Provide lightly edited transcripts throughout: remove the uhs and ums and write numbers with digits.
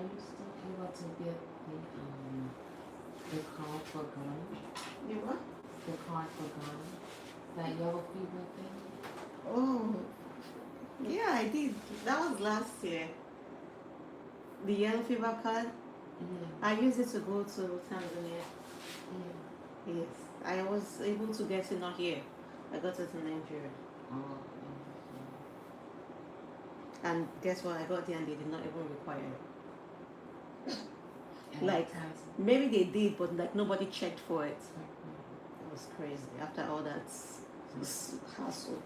you still able to get the card for gun? You what? The card for gun? That yellow fever thing? Oh, yeah, I did. That was last year. The yellow fever card. Yeah. I used it to go to Tanzania. Yeah. Yes, I was able to get it not here. I got it in Nigeria. Oh, And guess what? I got there and they did not even require it. Like, advertising. maybe they did, but like nobody checked for it. It was crazy. After all that hassle.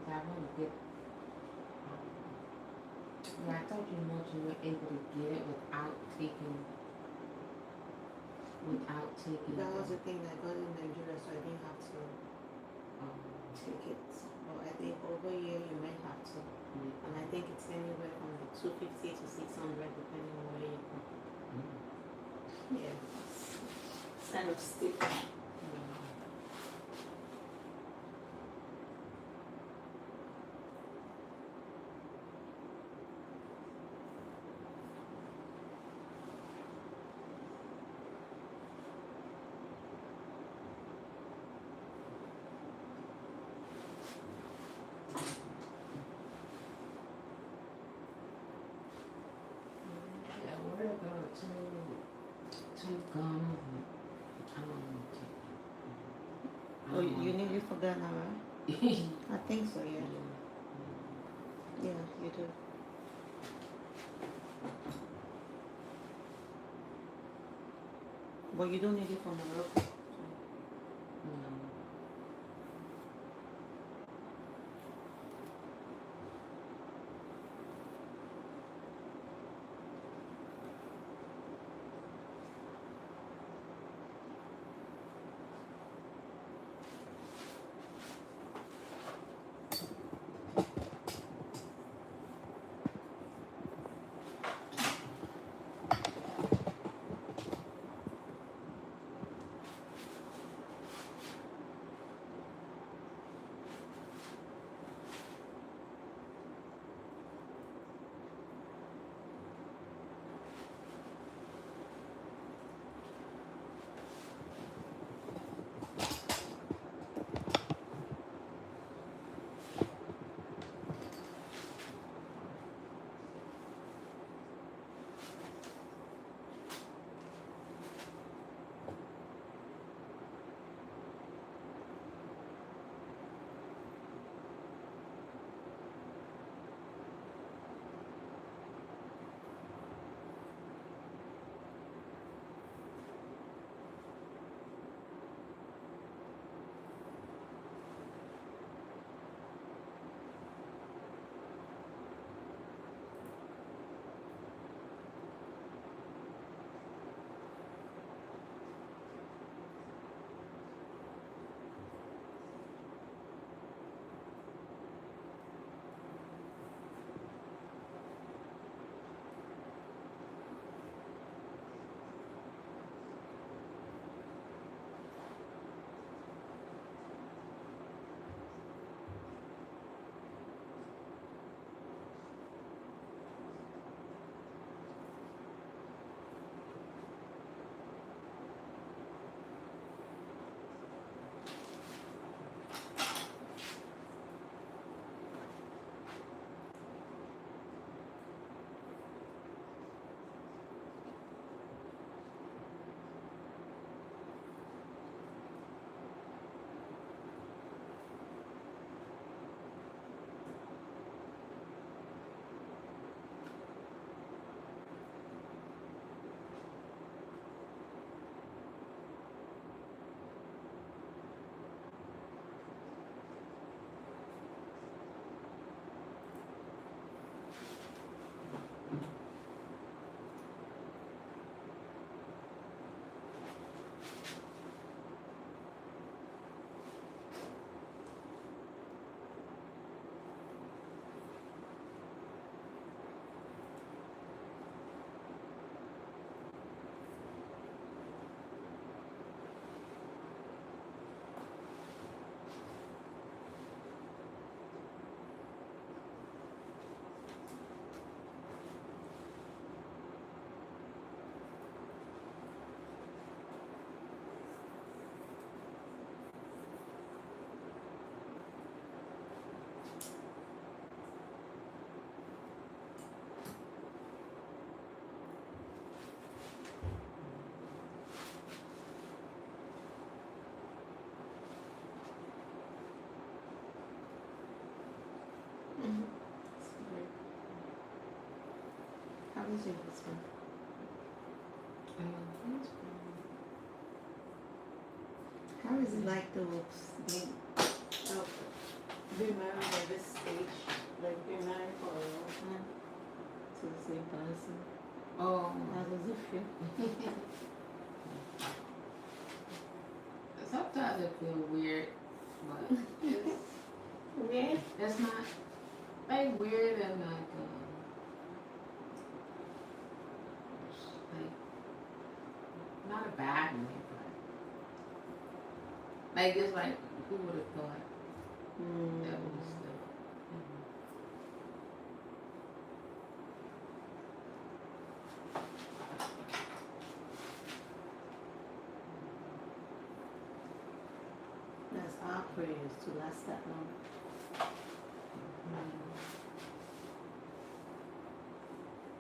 I want to get. Yeah, I thought you mentioned you were able to get it without taking. That was the thing I got in Nigeria, so I didn't have to Um, take it. But I think over here you may have to. And I think it's anywhere from like 250 to 600 depending on where you go. Yeah. It's kind of steep. Yeah, we're going to Ghana. I don't know. Oh, you need it for Ghana, right? I think so, yeah. Yeah, you do. But you don't need it for Morocco. is your husband? He's How is it like to uh, be married at this stage? Like be married for a long time to the same person? oh, How does it feel? sometimes it feels weird, but Weird? it's not like weird and like not a bad way, but like it's like who would have thought that was the That's our prayers to last that long.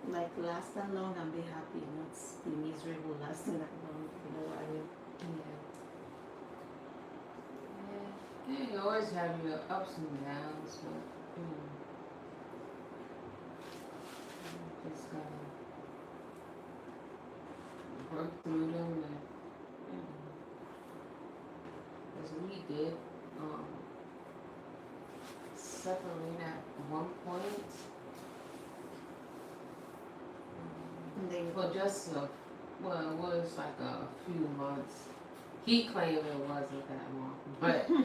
Like last that long and be happy, not be miserable lasting that long. You know what I mean? yeah. You always have your ups and downs, but you just gotta work through them and as we did, separate at one point. And then Well, just well, it was like a few months. He claimed it wasn't that long, but yeah,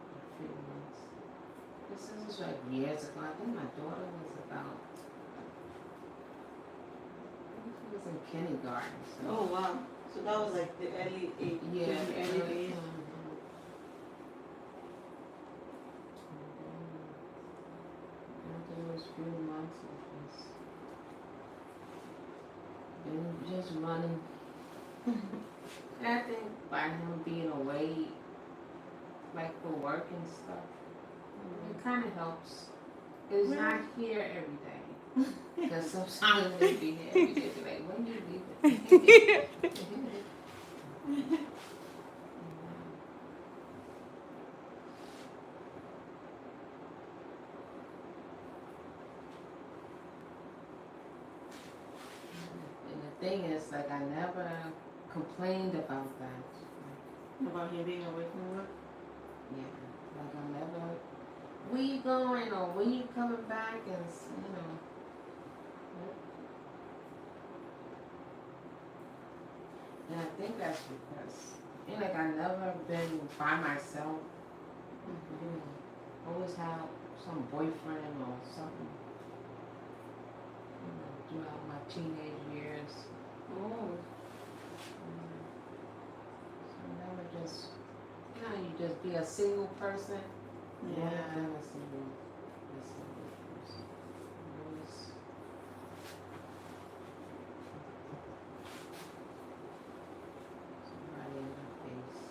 a few months. This is like years ago. I think my daughter was about. I think she was in kindergarten. So. oh wow. So that was like the early age. Yeah, Early days. After those few months of just running. And I think by him being away, like for work and stuff, it kind of helps. It's not here every day. Because sometimes they be here every day. Be like, when you leave it? And the thing is, like, I never complained about that. About him being away from work? Yeah, like I never, where you going or when you coming back and, you know. And I think that's because, you know, like I never been by myself. You know, always have some boyfriend or something. You know, throughout my teenage years. Oh. So never just, you know, you just be a single person. Yeah. I'm a single person. Always. Somebody in my face.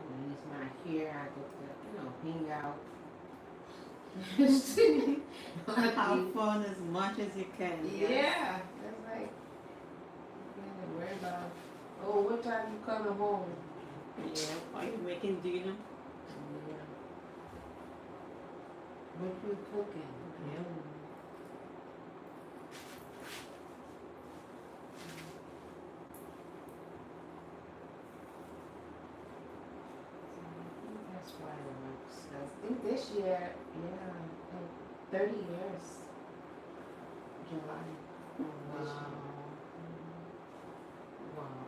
When he's not here, I get to, hang out. Have fun as much as you can. Yeah, that's like, you gotta worry about, oh, what time you coming home? Yeah. Are you making dinner? Yeah. What you cooking? Yeah. That's why it works. I think this year, yeah, 30 years. July. Wow. Wow.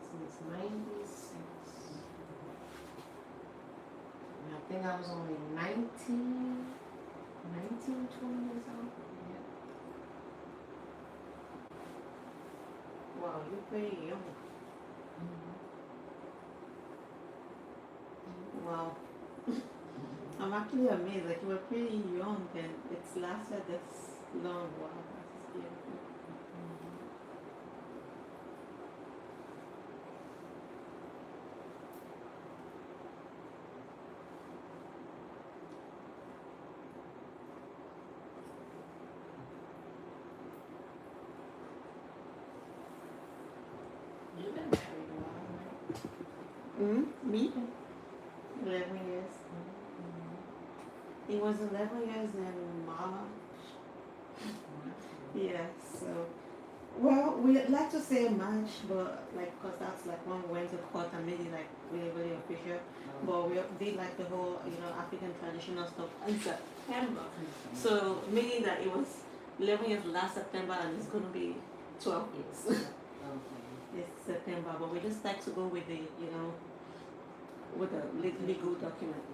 Since 96. And I think I was only 19, 20 years old. Yeah. Wow, you're pretty young. Wow. I'm actually amazed. Like you were pretty young and it's lasted this long. Wow, that's beautiful. You've been married a while, right? Me? 11 years. It was 11 years in March. Yeah, so. Well, we like to say March, but like, cause that's like when we went to court and made it like really, really official. But we did like the whole, African traditional stuff in September. So meaning that it was 11 years last September and it's gonna be 12 years. This September, but we just like to go with the, with the legal document.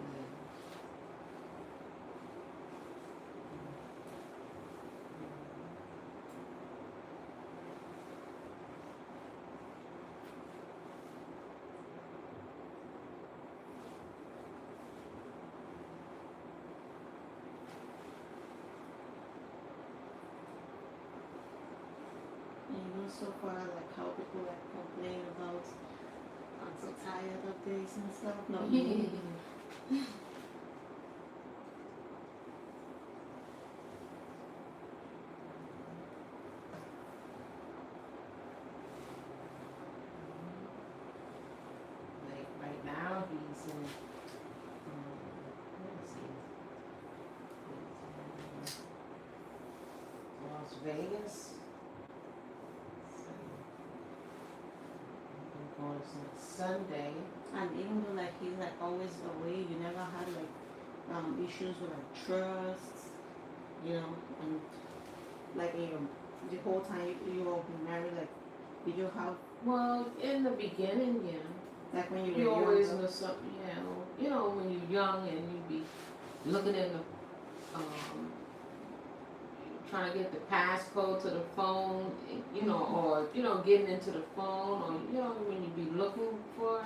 So far, like how people like complain about, I'm so tired of this and stuff. No. Like right now, he's in. Let's see. He's in Las Vegas. On Sunday. And even though like he's like always away, you never had like issues with like trust, and like the whole time you all been married, like did you have? Well, in the beginning, yeah. Like when you were You young, always know something, when you're young and you be looking in the trying to get the passcode to the phone, or getting into the phone, or when you be looking for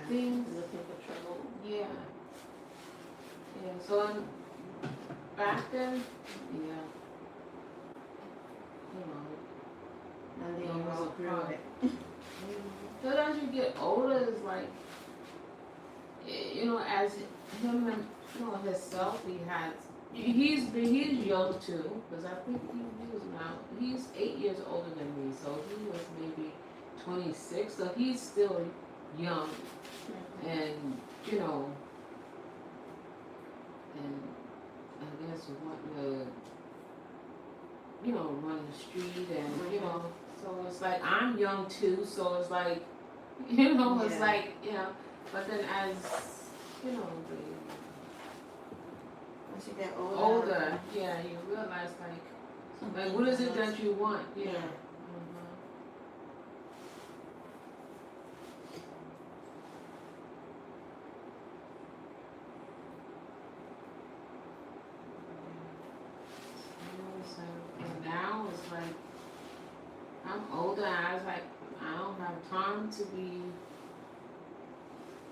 things, looking for trouble. yeah. So back then, And then it you was all a grew problem. it. So as you get older, it's like, as him and himself, he's young too, because I think he's 8 years older than me, so he was maybe 26, so he's still young, and and I guess wanting to run the street, and so it's like I'm young too, so it's like it's like but then as Once you get older, you realize like what is it that you want? Yeah. And now it's like I'm older. I was like I don't have time to be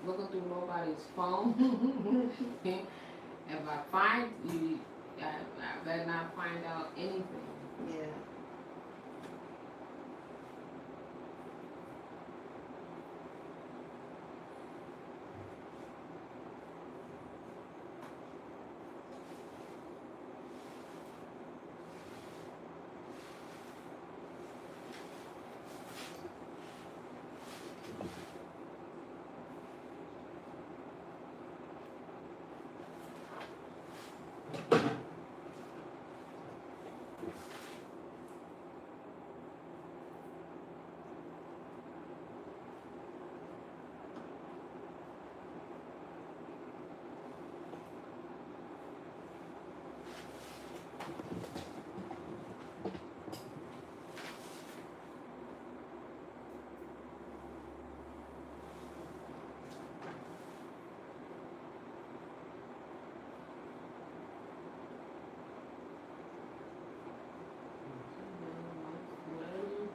looking through nobody's phone. If I find you, I better not find out anything. Yeah.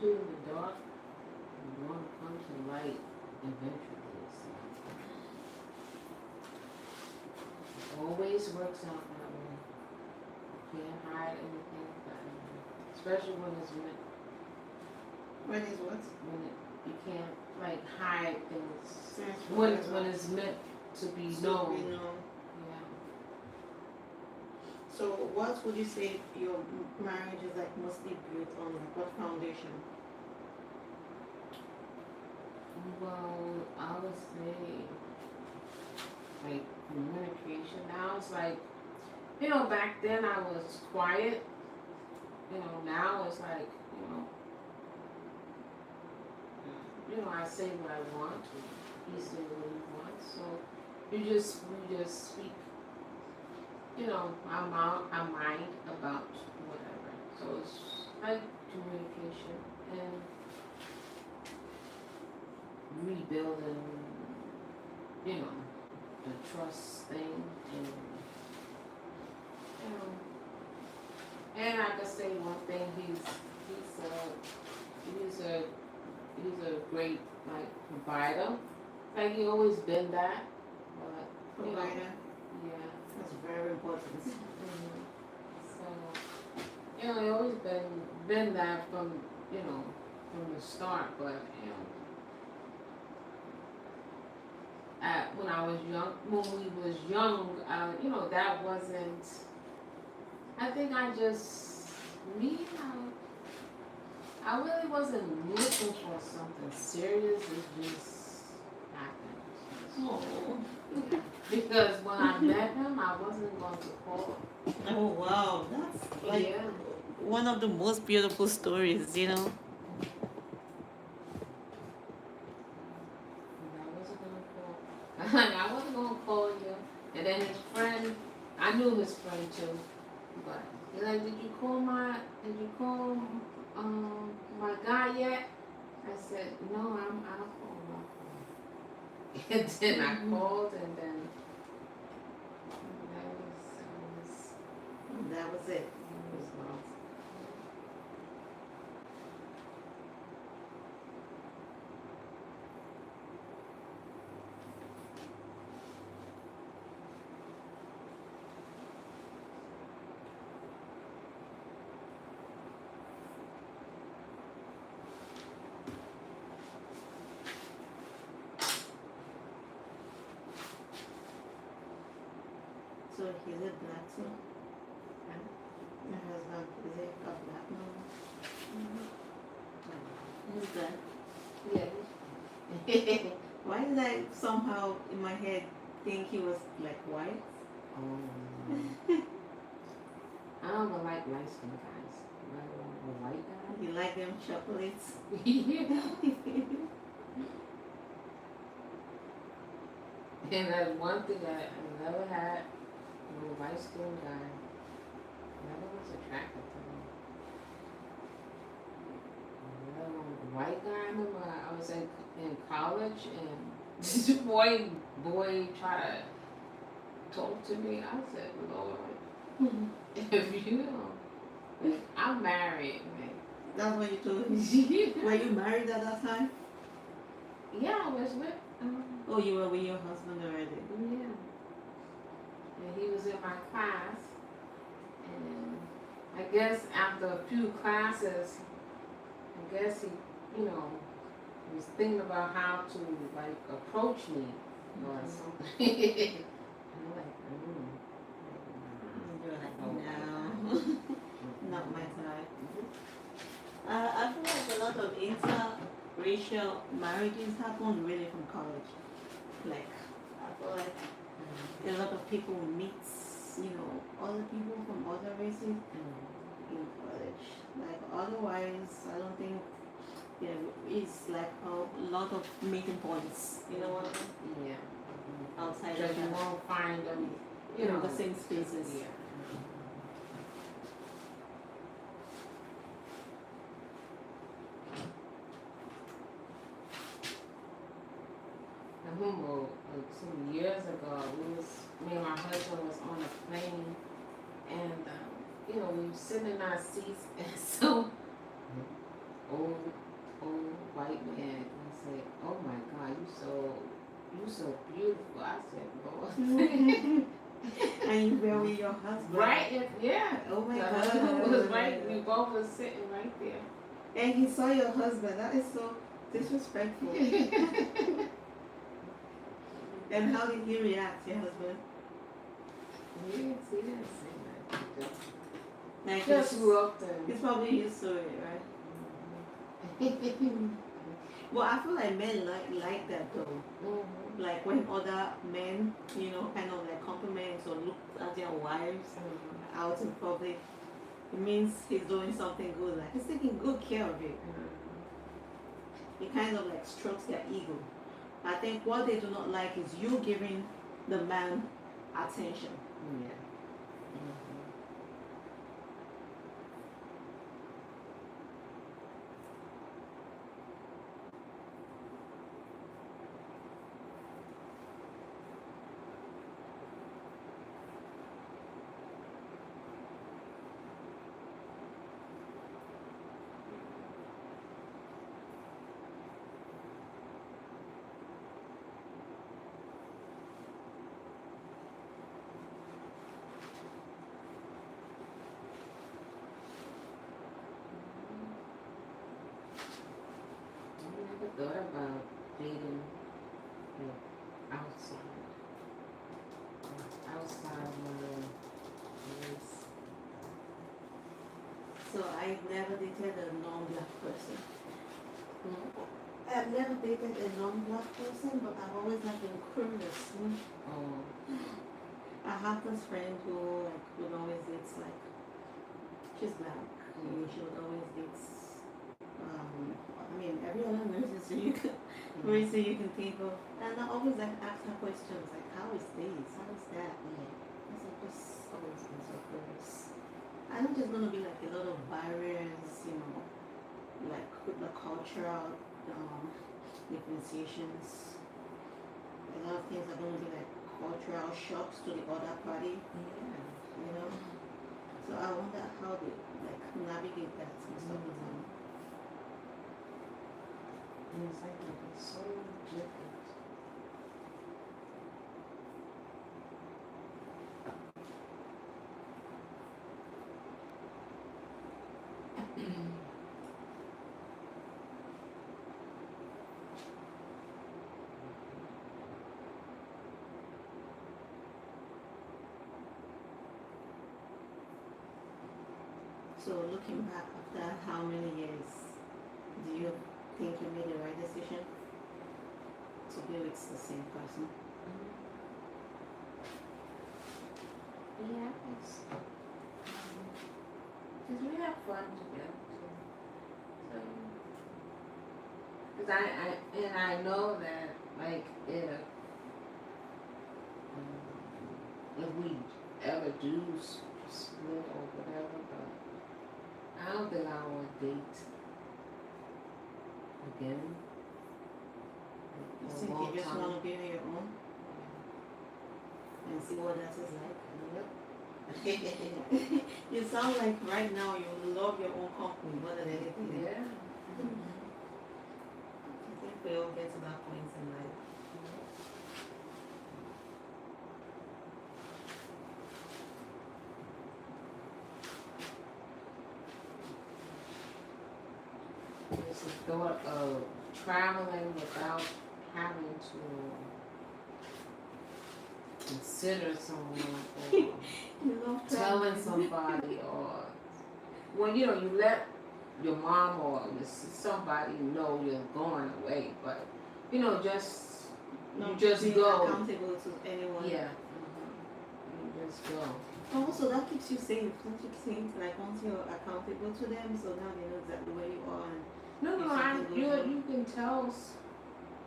Do in the dark, you want to come to light eventually. So. It always works out that way. You can't hide anything, especially when it's meant. When is what? You can't like hide things. When it's meant to be known. Yeah. So what would you say your marriage is like mostly built on, like what foundation? Well, I would say like communication. Now it's like, back then I was quiet. Now it's like, I say what I want. He say what he wants. So we just speak, our mind about whatever. So it's like communication and rebuilding, the trust thing and I can say one thing, he's a great like provider. Like he always been that. But Provider. yeah. That's very important. So he always been that from the start, but when I was young, when we was young, that wasn't. I think I really wasn't looking for something serious. It just happened. Oh. Because when I met him, I wasn't going to call. Oh wow, that's like one of the most beautiful stories, I wasn't gonna call. I wasn't gonna call you. And then his friend, I knew his friend too, but he's like, did you call my guy yet? I said, no, I'll call him. And then I called, and then that was it. it was lost. So he's a black too? My husband, is he a black man? He's black. Yeah. Why did I somehow in my head think he was like white? Oh. I don't like light skinned guys. I want a white guy. You like them chocolates? Yeah. And that's one thing I never had. A light skinned guy. Never was attracted to me. A white guy. I remember I was in college and this boy tried to talk to me. I said, Lord, if you know, I'm married, man. That's what you told me. Were you married at that time? Yeah, I was with. Oh, you were with your husband already? Yeah. And he was in my class. And I guess after a few classes, I guess he, was thinking about how to, like, approach me or something. I'm like, You're like, no, not my type. I feel like a lot of interracial marriages happen really from college. Like, I feel like a lot of people meet, other people from other races in college. Like, otherwise, I don't think it's like a lot of meeting points. You know what I mean? Yeah. Outside Because of you that. won't find them, The same spaces. Yeah. I remember some years ago, me and my husband was on a plane, and we were sitting in our seats, and so old white man, I said, "Oh my God, you so beautiful." I said, "Lord." And you were with your husband. Right? Yeah. Oh my The God. husband was right. We both was sitting right there. And he saw your husband. That is so disrespectful. And how did he react, your husband? He didn't say that. Like Just looked and he's probably used to it, right? But I feel like men like that though. Mm-hmm. Like when other men, kind of like compliments or look at their wives Mm-hmm. out in public, it means he's doing something good. Like he's taking good care of it. It kind of like strokes their ego. I think what they do not like is you giving the man attention. Yeah. Mm-hmm. I never thought about dating outside. Outside my race. So I've never dated a non-black person. Mm-hmm. I've never dated a non-black person, but I've always been curious. Oh. I have this friend who would always date she's black. And she would always date every other reason you can think of. And I always ask her questions like how is this? How is that? I said just always been so curious. I know there's gonna be a lot of barriers, like with the cultural differentiations. A lot of things are gonna be like cultural shocks to the other party. Yeah. So I wonder how they navigate that most of the time. And it's like it's so different. So looking back after how many years, do you think you made the right decision to be with the same person? Yeah, it's because we have fun together too. So, because I know that if we ever do split or whatever, but I don't think I want to date again. You For a think long you just time. want to be on your own and see what that is like? Yep. You sound like right now you love your own company more than anything. Yeah. I think we all get to that point in life. It's the thought of traveling without having to consider someone or You love telling traveling. somebody or you let your mom or somebody know you're going away, but just Not you just being go. accountable to anyone. Yeah. You just go. Also, that keeps you safe. Don't you think? Once you're accountable to them, so now they know exactly where you are. And You can tell.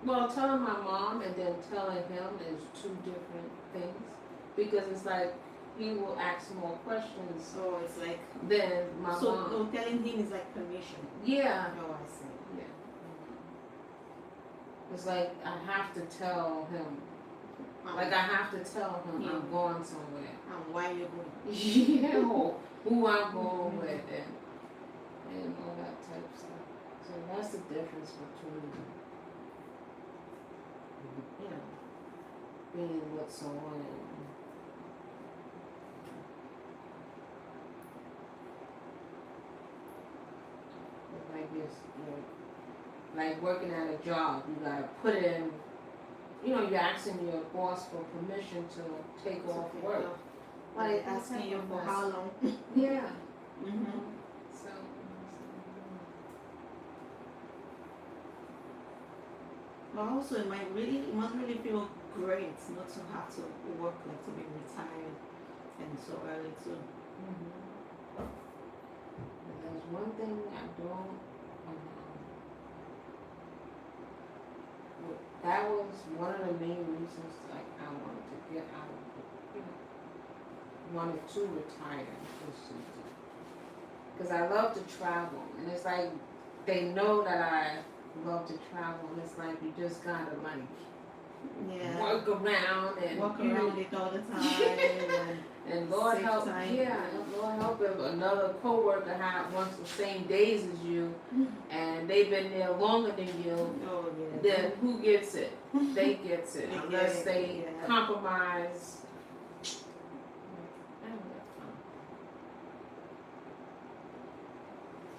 Telling my mom and then telling him is two different things because it's like he will ask more questions. So it's like than my mom. So telling him is like permission. Yeah. Oh, I see. Yeah. It's like I have to tell him. I have to tell him I'm going somewhere. And why you're going. Yeah. Who I'm going with and all that type of stuff. So that's the difference between being with someone and like this, like working at a job, you gotta put in, you're asking your boss for permission to take off work. Why asking you for how long? Yeah. Mm-hmm. So But also, it must really feel great not to have to work, like to be retired and so early too. But there's one thing I don't. That was one of the main reasons, like I wanted to get out of it. Wanted to retire, because I love to travel, and it's like they know that I love to travel, and it's like you just gotta like work around and walk around it all the time. And Lord save help, time. and Lord help if another coworker wants the same days as you, and they've been there longer than you. Oh yeah. Then who gets it? They gets it, They unless get it, they yeah. compromise.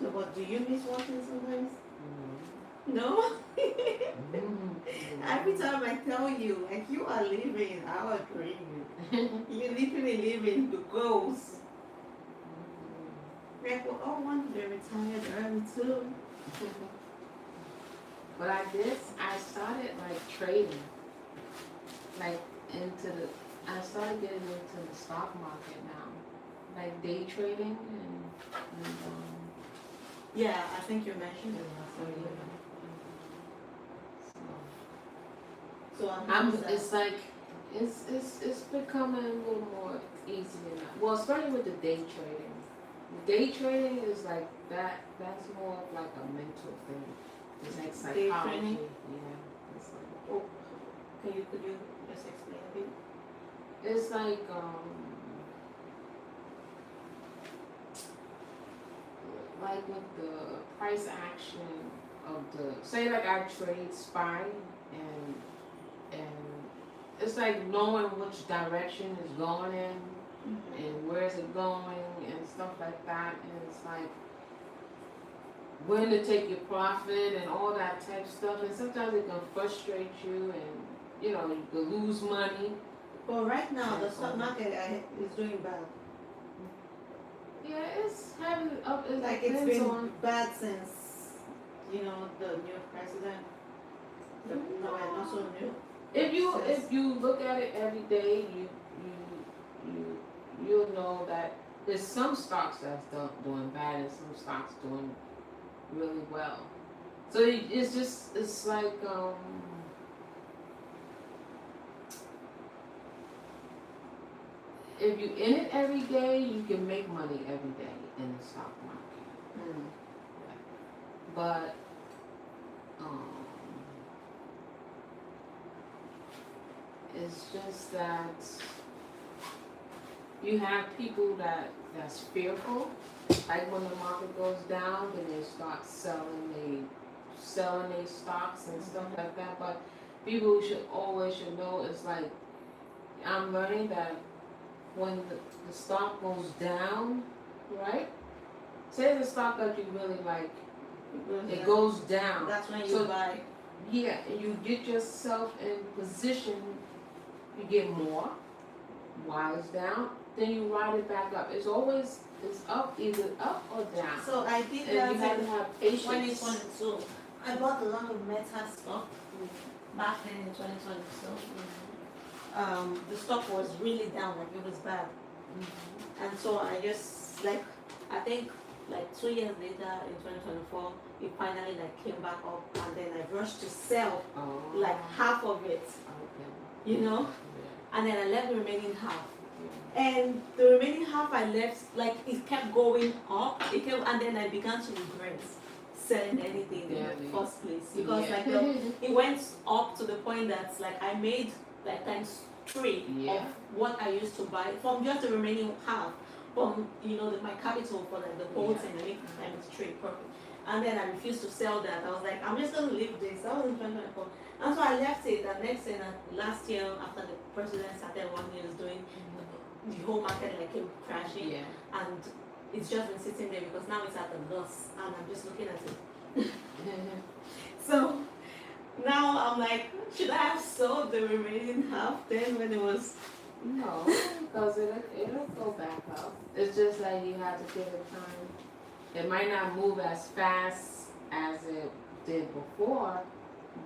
So, what do you miss working sometimes? Mm-hmm. No. Mm-hmm. Every time I tell you, like you are living our dream. You're literally living the goals. Like we all want to be retired early too. But I started like trading, like I started getting into the stock market now, like day trading and Yeah, I think you mentioned it last time. So it's like it's becoming a little more easier now. Well, especially with the day trading. Day trading is like that's more of like a mental thing. It's like psychology. Day trading? Yeah. It's like, could you just explain a bit? it's like with the price action of the, say like I trade SPY and it's like knowing which direction it's going in and where is it going and stuff like that, and it's like when to take your profit and all that type of stuff, and sometimes it can frustrate you and you can lose money. But right now the stock market is doing bad. Yeah, it's having up. It Like it's been bad since the new president. No, and also new. If you look at it every day, you'll know that there's some stocks that's doing bad and some stocks doing really well. So it's like if you in it every day, you can make money every day in the stock market. But it's just that you have people that's fearful. Like when the market goes down, then they start selling their stocks and stuff like that. But people should know, it's like I'm learning that when the stock goes down, right? Say the stock that you really like, it goes down. That's when you buy. Yeah, and you get yourself in position, you get more. While it's down, then you ride it back up. It's up, either up or down. So I did and that you have to have patience. 2022. I bought a lot of Meta stock back then in 2022. The stock was really down, like it was bad. And so I just I think 2 years later in 2024, it finally came back up, and then I rushed to sell half of it. Okay. And then I left the remaining half. And the remaining half I left, it kept going up. And then I began to regret selling anything in the first place, because it went up to the point that I made times 3 of what I used to buy from just the remaining half. From my capital for the whole thing, I make times 3 profit. And then I refused to sell that. I was like, I'm just gonna leave this. That was in 2024. And so I left it. And next thing, last year, after the president started what he was doing, the whole market came crashing. And it's just been sitting there because now it's at a loss, and I'm just looking at it. So now I'm like, should I have sold the remaining half then when it was? No, because it'll go back up. It's just like you have to give it time. It might not move as fast as it did before,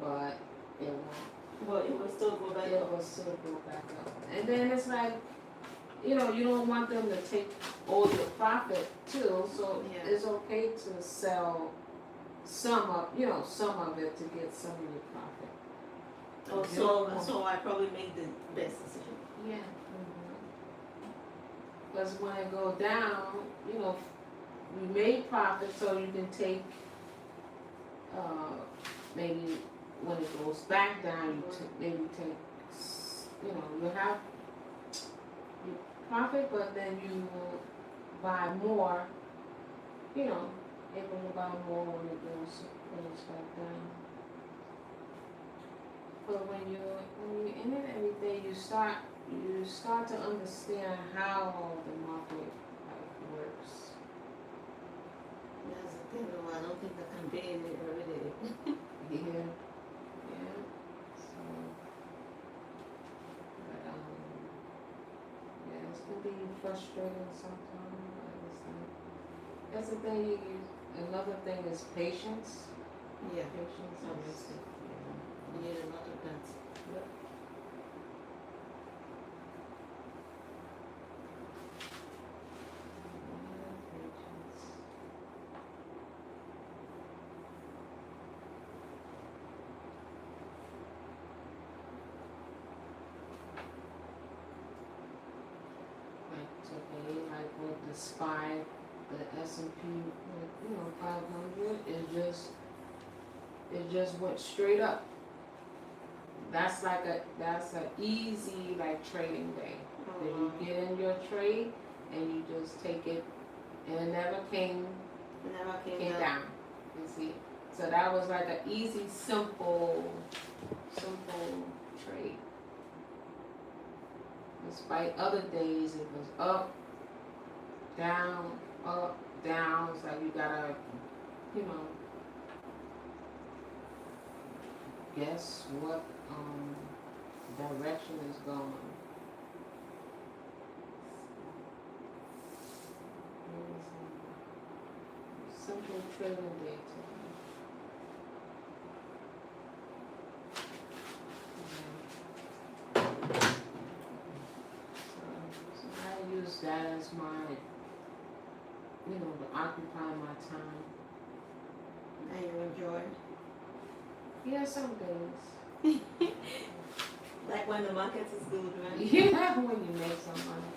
but it won't. But it will still go back It up. will still go back up. And then it's like, you know, you don't want them to take all your profit too, so Yeah. it's okay to sell some of, you know, some of it to get some of your profit. Oh, If you don't so want- so I probably made the best decision. Yeah. Because when it go down, you know, you made profit, so you can take, maybe when it goes back down, maybe take, you know, you have you profit, but then you buy more, you know, able to buy more when it goes back down. But when you're in it every day, you start to understand how the market like works. That's the thing, though. I don't think I can be in it every day. Yeah, yeah. So, but yeah, it's gonna be frustrating sometimes. But it's like, that's the thing. Another thing is patience. Yeah. Patience. Obviously. You need a lot of that. Yep. Patience. Like today, like with the SPY, the S&P, you know, 500, it just went straight up. That's an easy like trading day. That you get in your trade and you just take it, and it never came down. You see, so that was like an easy, simple trade. Despite other days, it was up, down, up, down. It's like you gotta, you know, guess what direction is going. Simple trading day today. So I use that as my, you know, to occupy my time. And you enjoy. Yeah, some days. Like when the market is good, right? Yeah, when you make some money.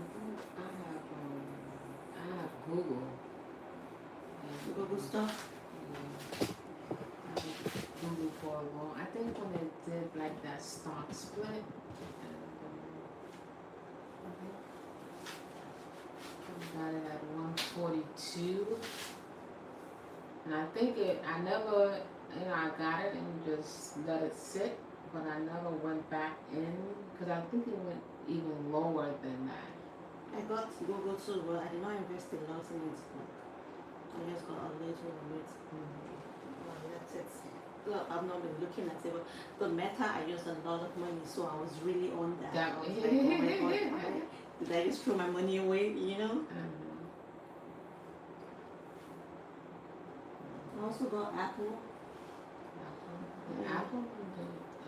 Yeah. I have Google. Google stuff. Yeah. I had Google for a long. I think when it did like that stock split, and I got it at 142, and I think I never, you know, I got it and just let it sit, but I never went back in because I think it went even lower than that. I got Google too, but I did not invest a lot in it. I just got a little of it. Well, that's it. Well, I've not been looking at it, but the Meta, I used a lot of money, so I was really on that. That- I was like, oh my God, did I just throw my money away, you know? I also got Apple. Apple?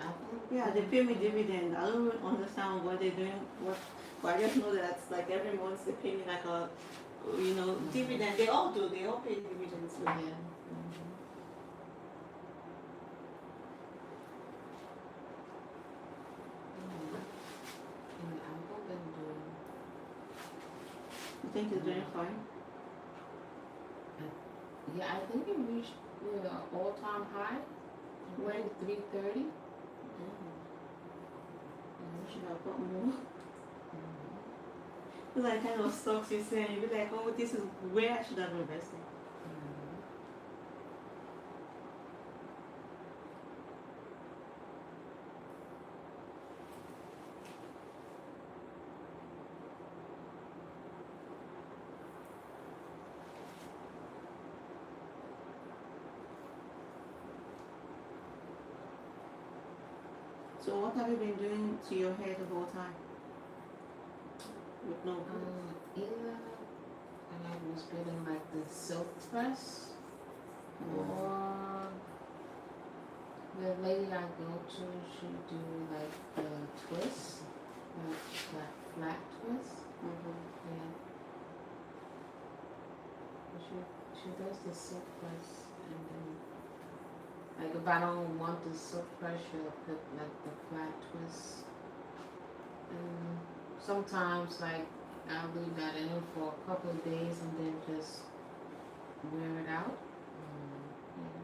Apple? Yeah, they pay me dividend. I don't even understand what they're doing. What? But I just know that like every month they pay me like a, dividend. They all do. They all pay dividends. Yeah. And I'm hoping doing. You think it's doing fine? Yeah, I think it reached the all-time high. When 330. You should have got more. It's like kind of stocks you're saying. You'd be like, oh, this is where I should have invested. So what have you been doing to your hair the whole time? With no Either I was getting like the silk press, or the lady I go to, she do like the twist, like that flat twist. Yeah. She does the silk press, and then like if I don't want the silk press, she'll put like the flat twist. And sometimes like I'll leave that in for a couple of days and then just wear it out. Yeah.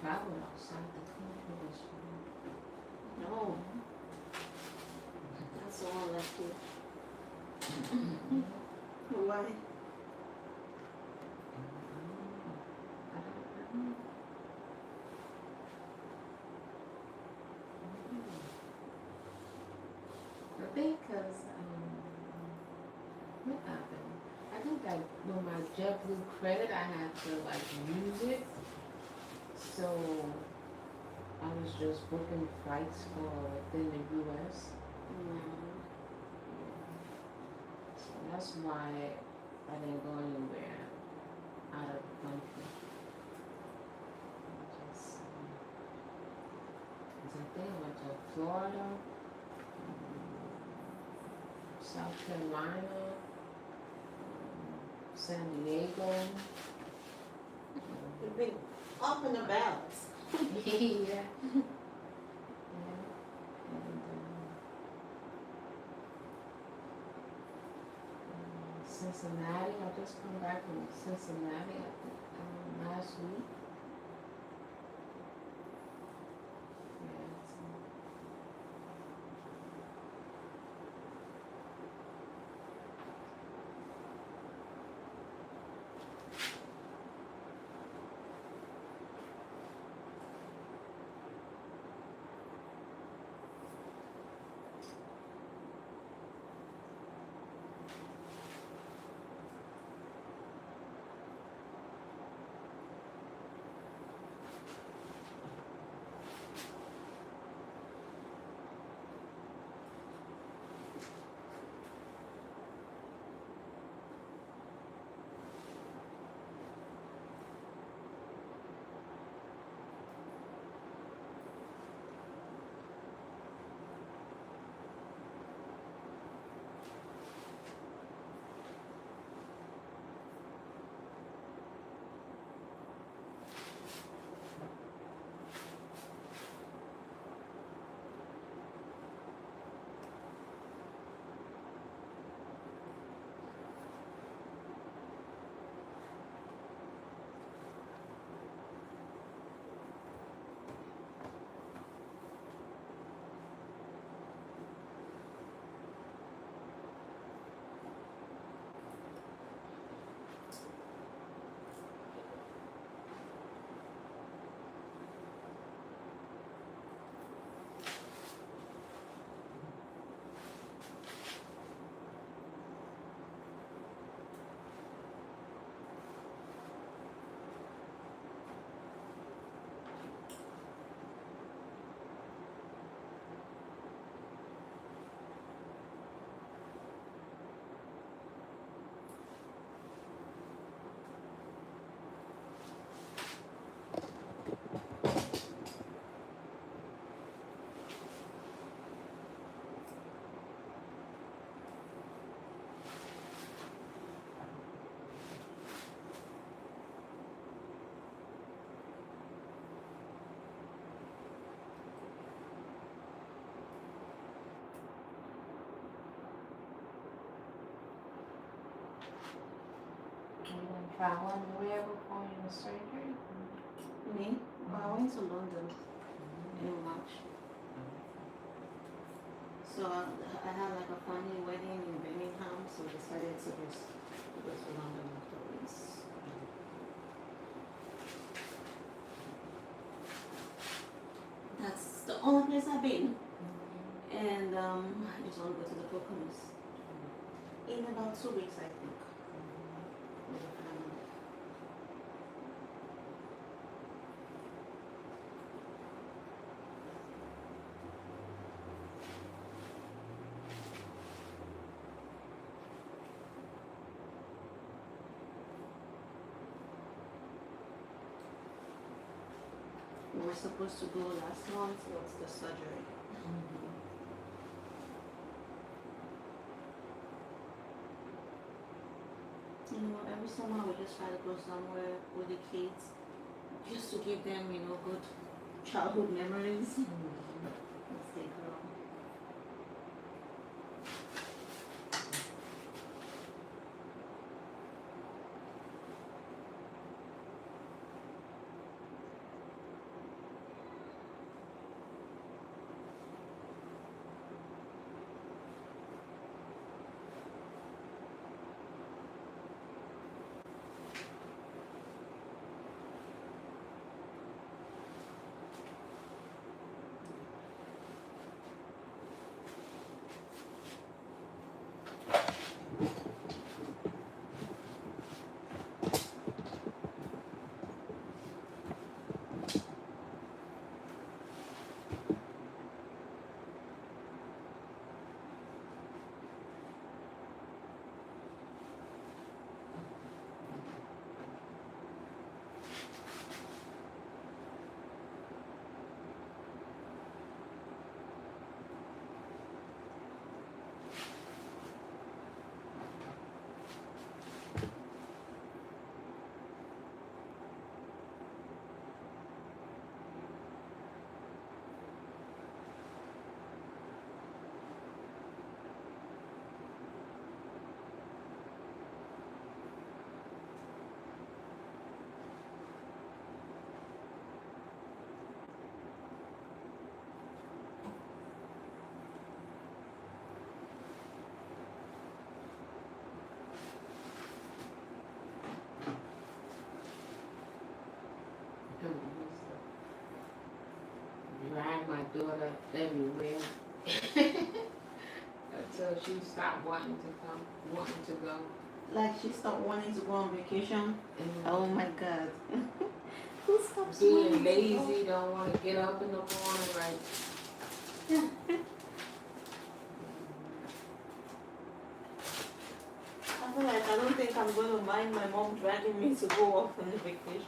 Travel outside the country this year. No. That's all I like to. Why? I don't know. I think because what happened? I think that when my JetBlue credit, I had to like use it. So I was just booking flights for within the U.S. So that's why I didn't go anywhere out of the country. Just, 'cause I think I went to Florida, South Carolina, San Diego. You've been up and about. Yeah. And, Cincinnati. I just come back from Cincinnati, I think, last week. Yeah, traveling where before your surgery? Me? Well, I went to London in March. So I had like a family wedding in Birmingham, so decided to just go to London afterwards. That's the only place I've been. And I just want to go to the Poconos in about 2 weeks, I think. With the family. We were supposed to go last month, was the surgery. You know, every summer we just try to go somewhere with the kids, just to give them, good childhood memories as they grow. Drag my daughter everywhere until she stopped wanting to go. Like she stopped wanting to go on vacation. And Oh my God. Who stops being wanting lazy, don't want to get up in the morning, right? to go? I feel like I don't think I'm gonna mind my mom dragging me to go off on a vacation.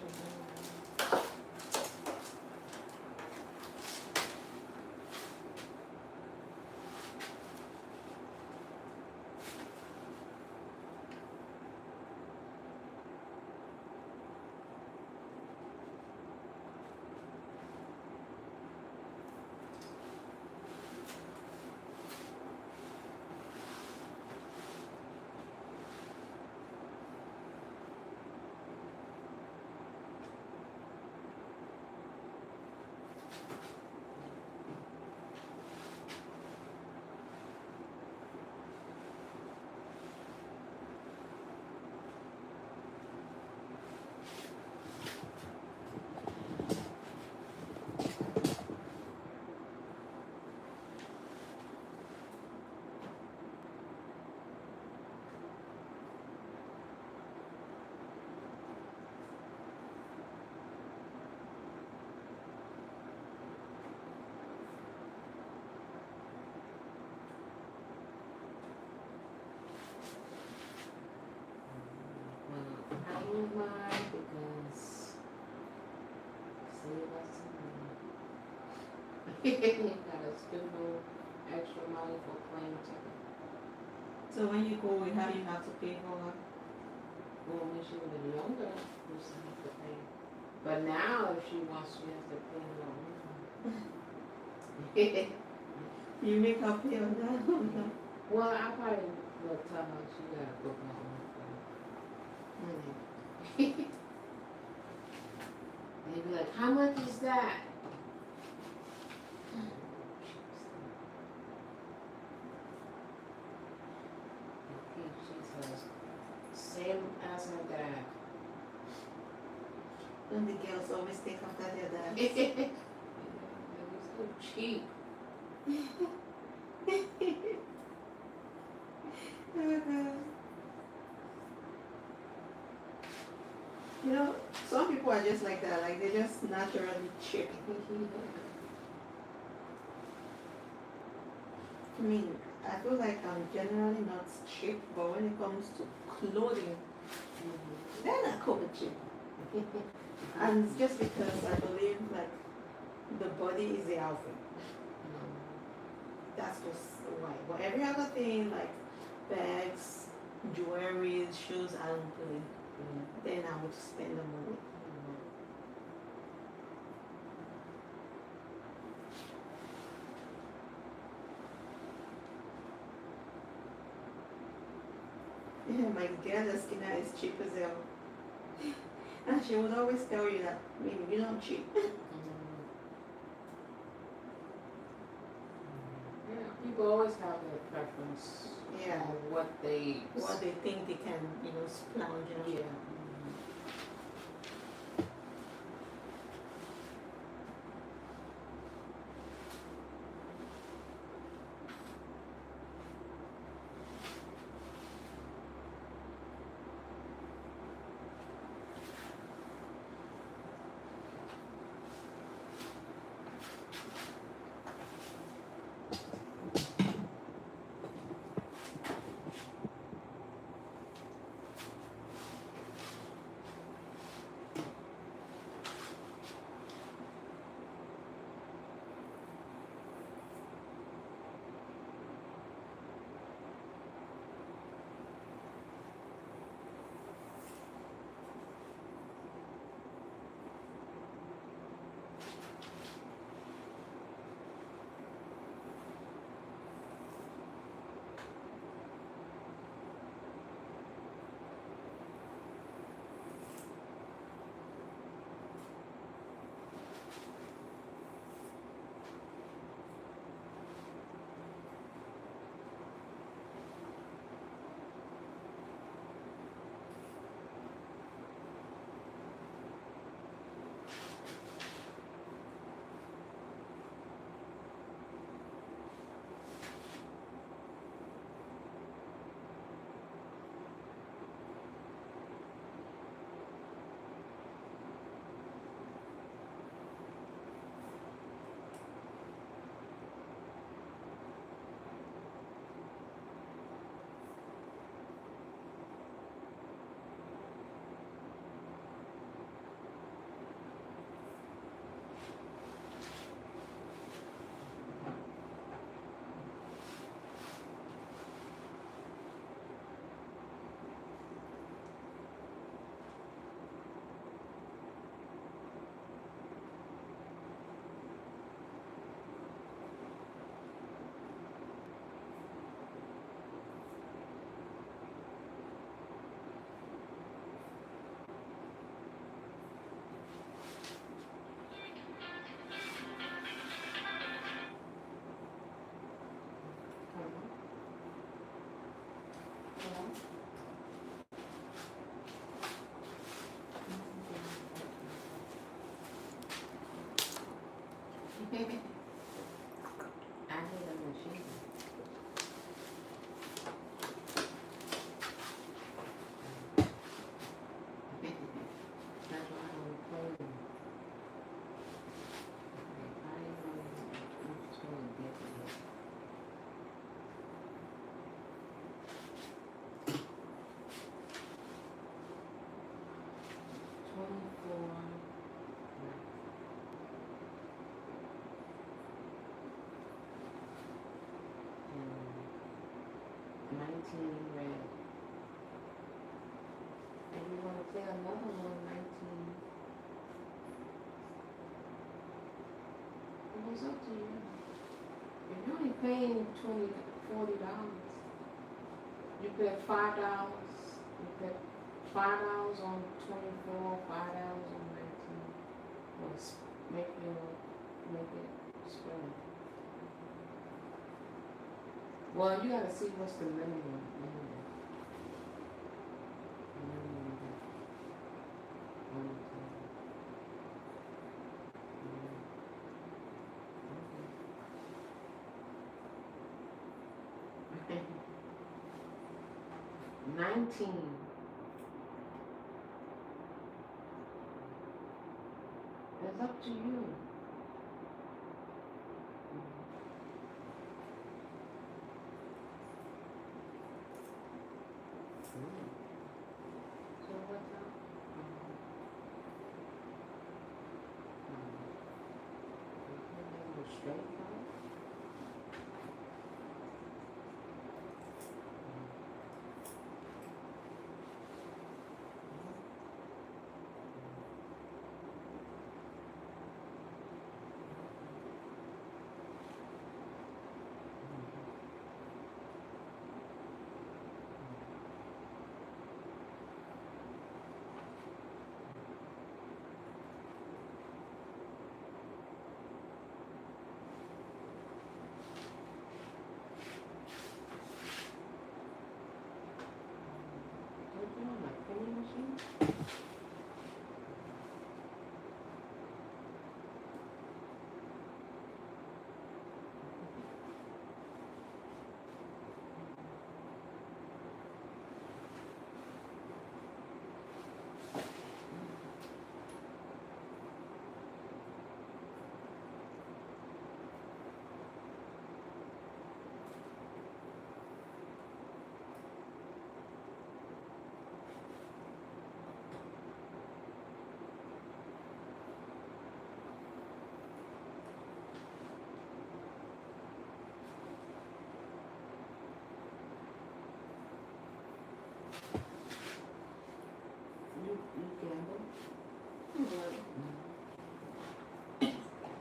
I don't mind because save us some money. Gotta spend no extra money for plane ticket. So when you go with her, you have to pay for her. Well, when she was younger, we used to have to pay. But now, if she wants, she has to pay her own. You make her pay on that. Well, I probably will tell her she gotta book her own flight. They be like, how much is that? She says, same as my dad. And the girls always take after their dads. It was so cheap. You know, some people are just like that, like they're just naturally cheap. I mean, I feel like I'm generally not cheap, but when it comes to clothing, then I could be cheap. And it's just because I believe like the body is the outfit. That's just why. But every other thing like bags, jewelry, shoes, I don't believe. Then I would spend the money. Yeah, my girl Eskina is cheap as hell. And she would always tell you that, maybe you're not cheap. Yeah, people always have their preference. Yeah. On what they think they can, splurge on. Yeah. I need a machine. That's why I don't play them. I know I'm just going to get it. And 19 red. And you want to play another one, 19. It was up to you. If you're only paying $40, you pay $5, you pay $5 on 24, $5 on 19. Well, make it spread. Well, you gotta see what's the minimum. Okay. 19. It's up to you. So what's up? Straight line. Don't you know my penny machine? You gamble?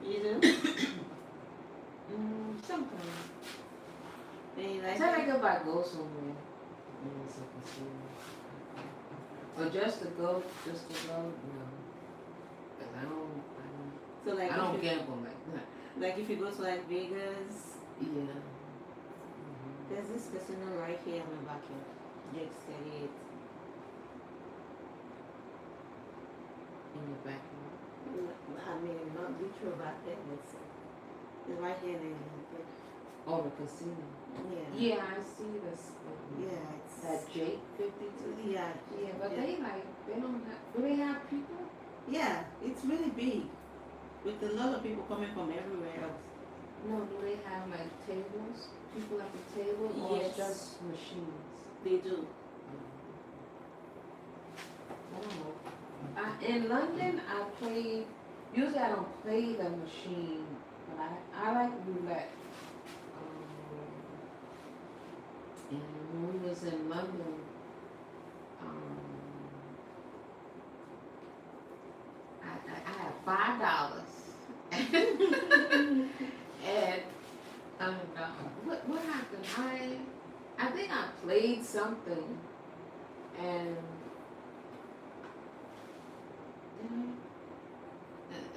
You do? Sometimes. And you like It's not it? like if I go somewhere. It's a casino. Or just to go, no. 'Cause So like I if don't you, gamble like that. like if you go to like Vegas, Yeah. there's this casino right here in my backyard. Jake's 38. In your backyard. I mean, not literal backyard, it's right here in the Oh, the casino. Yeah. Yeah, I see this. Yeah, it's That Jake 52. yeah. Yeah, but Yeah. they don't have, do they have people? Yeah, it's really big. With a lot of people coming from everywhere else. No, do they have like tables? People at the table? Or it's Yes. just machines? They do. I don't know. In London, usually I don't play the machine, but I like roulette. And when we was in London, I had $5. And what happened? I think I played something, and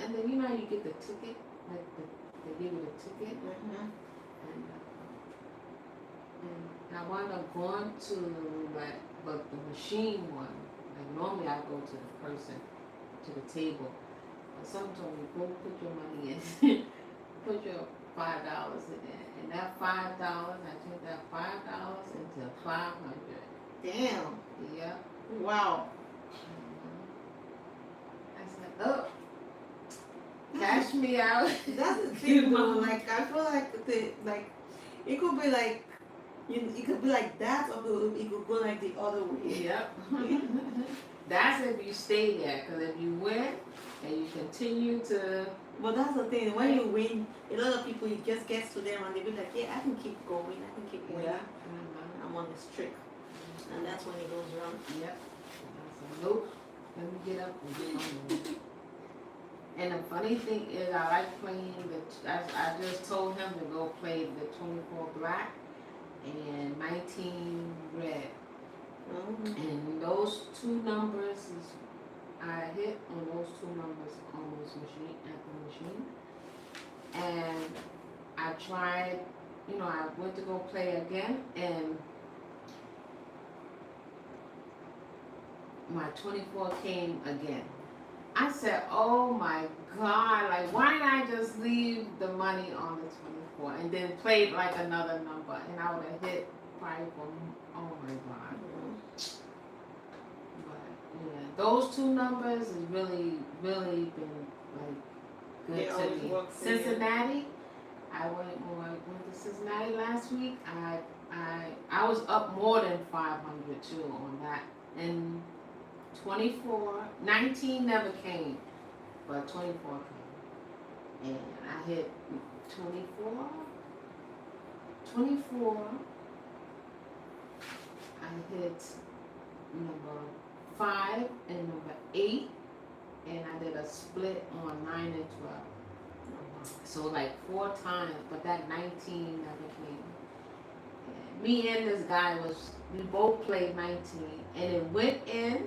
and then you know how you get the ticket, like they give you the ticket, and I wound up going to but the machine one. Like normally I go to the person, to the table. But someone told me, go put your money in, put your $5 in there, and that $5, I took that $5 into 500. Damn. Yeah. Wow. I said, oh, cash me out. That's the thing though, like I feel like it could be like it could be like that or it could go like the other way. Yep. That's if you stay there, because if you win and you continue to. But that's the thing, when you win, a lot of people, it just gets to them and they be like, yeah, I can keep going, I can keep winning. Yeah. I'm on this trick. And that's when it goes wrong. Yep. I said, nope. Let me get up and get on there. And the funny thing is, I like playing I just told him to go play the 24 black and 19 red. And those two numbers is I hit on those two numbers on this machine at the machine. And I tried, I went to go play again, and my 24 came again. I said, oh my God, like why didn't I just leave the money on the 24 and then played like another number, and I would have hit probably for, oh my God. But yeah, those two numbers has really, really been like good to me. Cincinnati, I went to Cincinnati last week. I was up more than 500 too on that. And 19 never came, but 24 came. And I hit 24. I hit number 5 and number 8, and I did a split on 9 and 12. So like 4 times, but that 19 never came. And me and this guy we both played 19, and it went in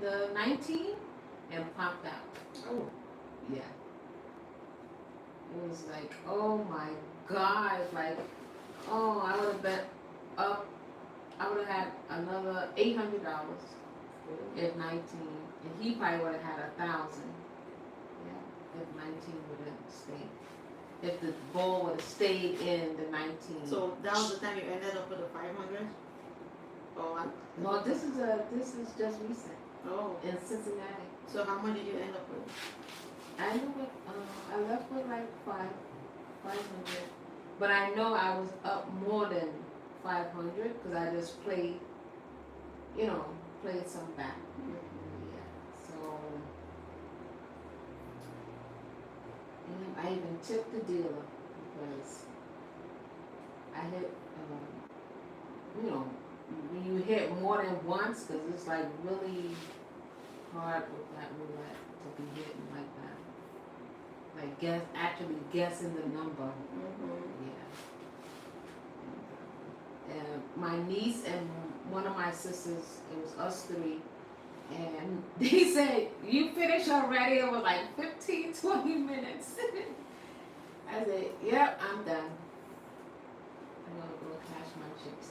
the 19 and popped out. Oh. Yeah. It was like, oh my God, like, oh, I would have been up, I would have had another $800 if 19, and he probably would have had 1,000. Yeah, if 19 would have stayed. If the ball would have stayed in the 19. So that was the time you ended up with a 500? Oh, no, this is just recent. Oh. In Cincinnati. So how much did you end up with? I left with like 500. But I know I was up more than 500 because I just played some back. Yeah. So I even tipped the dealer because I hit, when you hit more than once, because it's like really hard with that roulette to be hitting like that. Like actually guessing the number. Yeah. And my niece and one of my sisters, it was us 3, and they said, you finished already? It was like 15, 20 minutes. I said, yep, I'm done. I'm gonna go cash my chips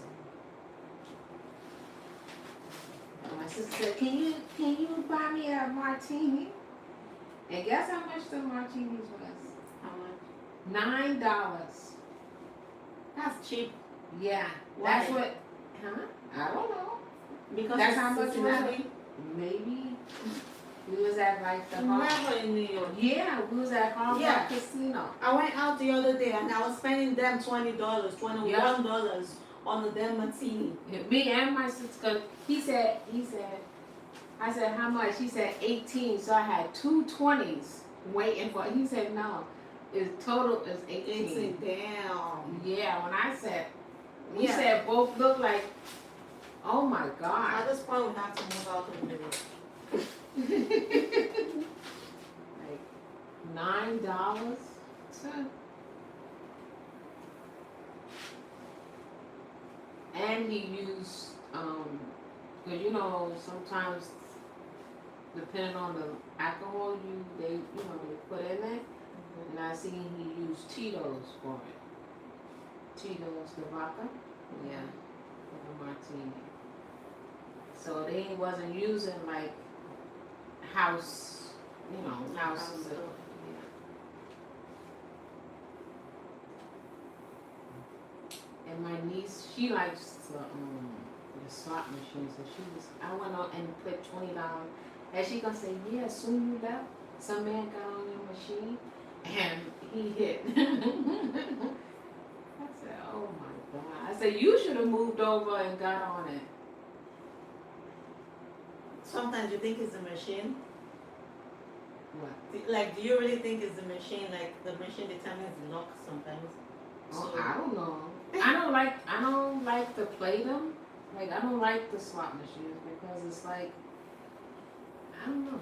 in. And my sister said, can you buy me a martini? And guess how much the martinis was? How much? $9. That's cheap. Yeah. Why? That's what, I don't know. Because That's how much it was. Cincinnati? Maybe. We was at like the Never in New York. Yeah, we was at Hard Yeah. Rock Casino. I went out the other day and I was spending them $20, $21 on a damn martini. Me and my sister, 'cause he said, I said, how much? He said 18, so I had 2 20s waiting for it. He said, no, total is 18. Damn. Yeah, when I said, we said both look like, oh my God. At this point, we have to move out of the village. Like $9. And he used, because sometimes depending on the alcohol they put in it, and I seen he used Tito's for it. Tito's the vodka, for the martini. So they wasn't using like house stuff. And my niece, she likes the slot machine, so I went on and put $20. And she gonna say, yeah, soon you left, some man got on your machine and he hit. I said, oh my God. I said, you should have moved over and got on it. Sometimes you think it's the machine. What? Like, do you really think it's the machine? Like, the machine determines the luck sometimes. Oh, I don't know. I don't like to play them. Like, I don't like the slot machines because it's like, I don't know.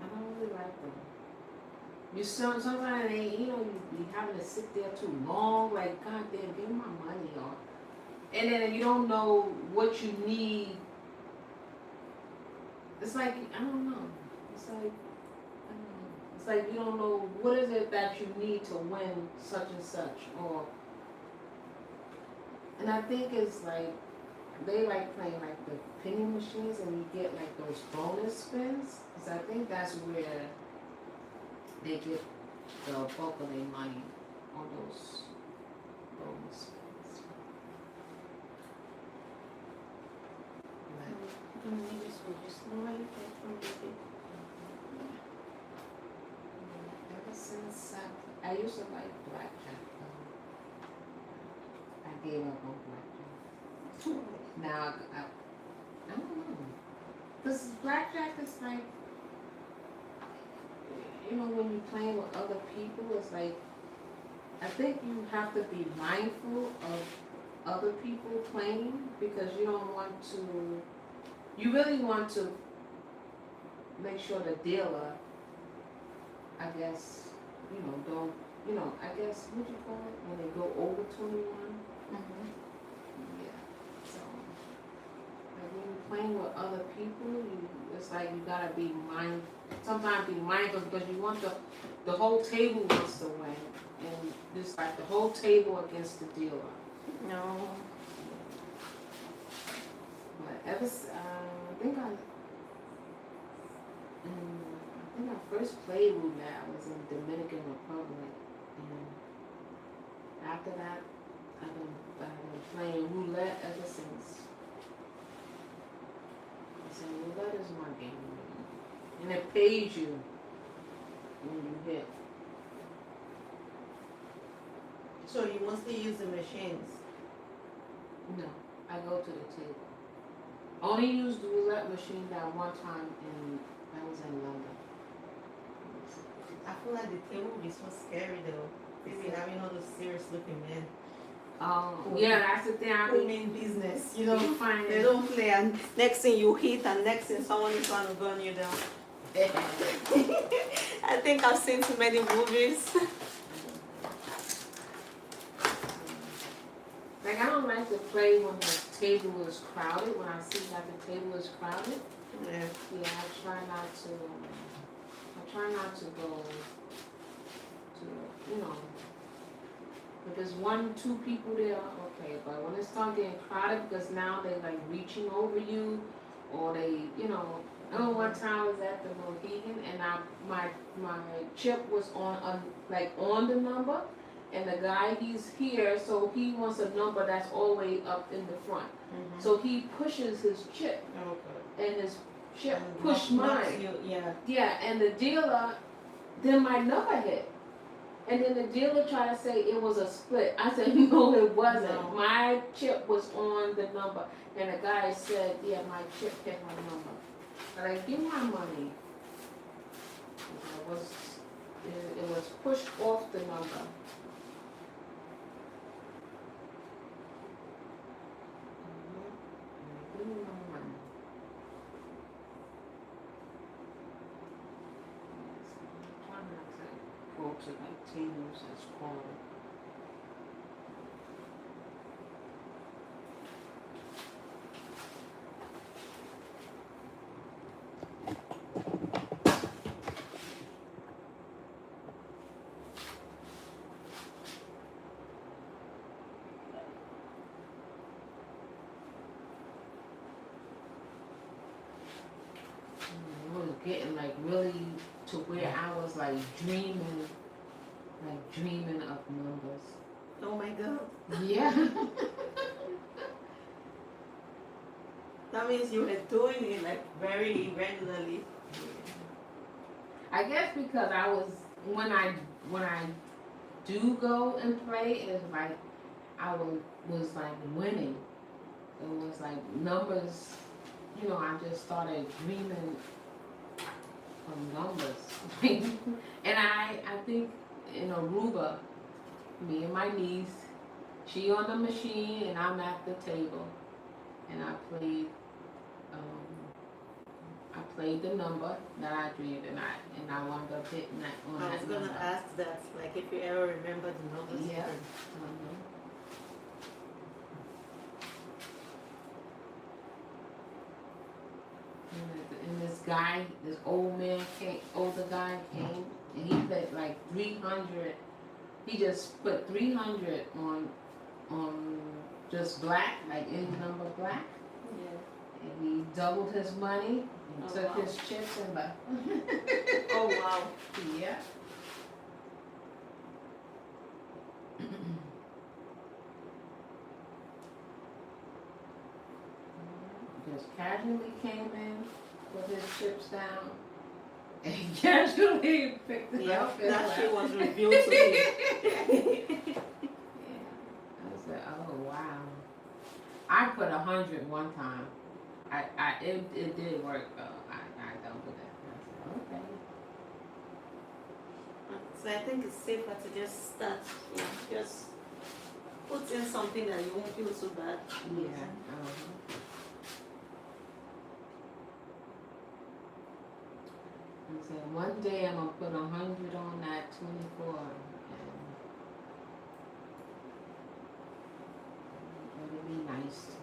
I don't really like them. Sometimes they, you be having to sit there too long. Like, God damn, give me my money. Or and then you don't know what you need. It's like I don't know. It's like I don't know. It's like you don't know what is it that you need to win such and such, or and I think it's like they like playing like the penny machines, and you get like those bonus spins. Cause I think that's where they get the bulk of their money on those bonus spins. Maybe so. Just know what you get from it. Ever since I used to like blackjack. I gave up on blackjack. Now I don't know. Cause blackjack is like, you know, when you're playing with other people, it's like I think you have to be mindful of other people playing because you don't want to. You really want to make sure the dealer, I guess, you know, don't, you know, I guess, what do you call it, when they go over 21? Yeah, so, like when you're playing with other people, it's like you gotta be sometimes be mindful because you want the whole table wants to win, and it's like the whole table against the dealer. No. But I think I first played roulette. I was in Dominican Republic, and after that, I've been playing roulette ever since. So roulette is my game, and it pays you when you hit. So you mostly use the machines. No, I go to the table. Only used the roulette machine that one time, and I was in London. I feel like the table would be so scary though. Maybe having all those serious looking men. Yeah, that's the thing. Who mean business, you know? You find They don't play, and next thing you hit, and next thing someone is trying to gun you down. I think I've seen too many movies. Like I don't like to play when the table is crowded. When I see that the table is crowded, Yeah. yeah, I try not to. I try not to go to, you know, if there's 1, 2 people there, okay. But when it starts getting crowded, because now they're like reaching over you, or they, you know. I know one time I was at the Mohegan, and my chip was on the number. And the guy, he's here, so he wants a number that's all the way up in the front. Mm-hmm. So he pushes his chip, Okay. and his chip pushed mine. Yeah. Yeah, and the dealer, then my number hit. And then the dealer tried to say it was a split. I said, no, it wasn't. No. My chip was on the number. And the guy said, yeah, my chip hit my number. I'm like, give my money. It was pushed off the number. Go to like tables that's called. I was getting like really to where I was like dreaming of numbers. Oh my God. Yeah. That means you were doing it like very regularly. I guess because I was when I do go and play, it's like I was like winning. It was like numbers. You know, I just started dreaming of numbers. And I think in Aruba, me and my niece, she on the machine and I'm at the table, and I played the number that I dreamed, and I wound up hitting that on I was that gonna number. ask that, like if you ever remember the numbers. Yeah. guy, this older guy came, and he put like 300. He just put 300 on just black, like any number black, Yeah. and he doubled his money and Oh, took wow. his chips and left. Oh wow. Yeah. Just casually came in, put his chips down, and casually picked it Yeah, up and that left. shit was revealed to me. Yeah. I said, oh wow. I put 100 one time. It did work though. I doubled it. I said, okay. So I think it's safer to just start, just put in something that you won't feel so bad. Yeah. I said one day I'm gonna put 100 on that 24, and it'll be nice to me.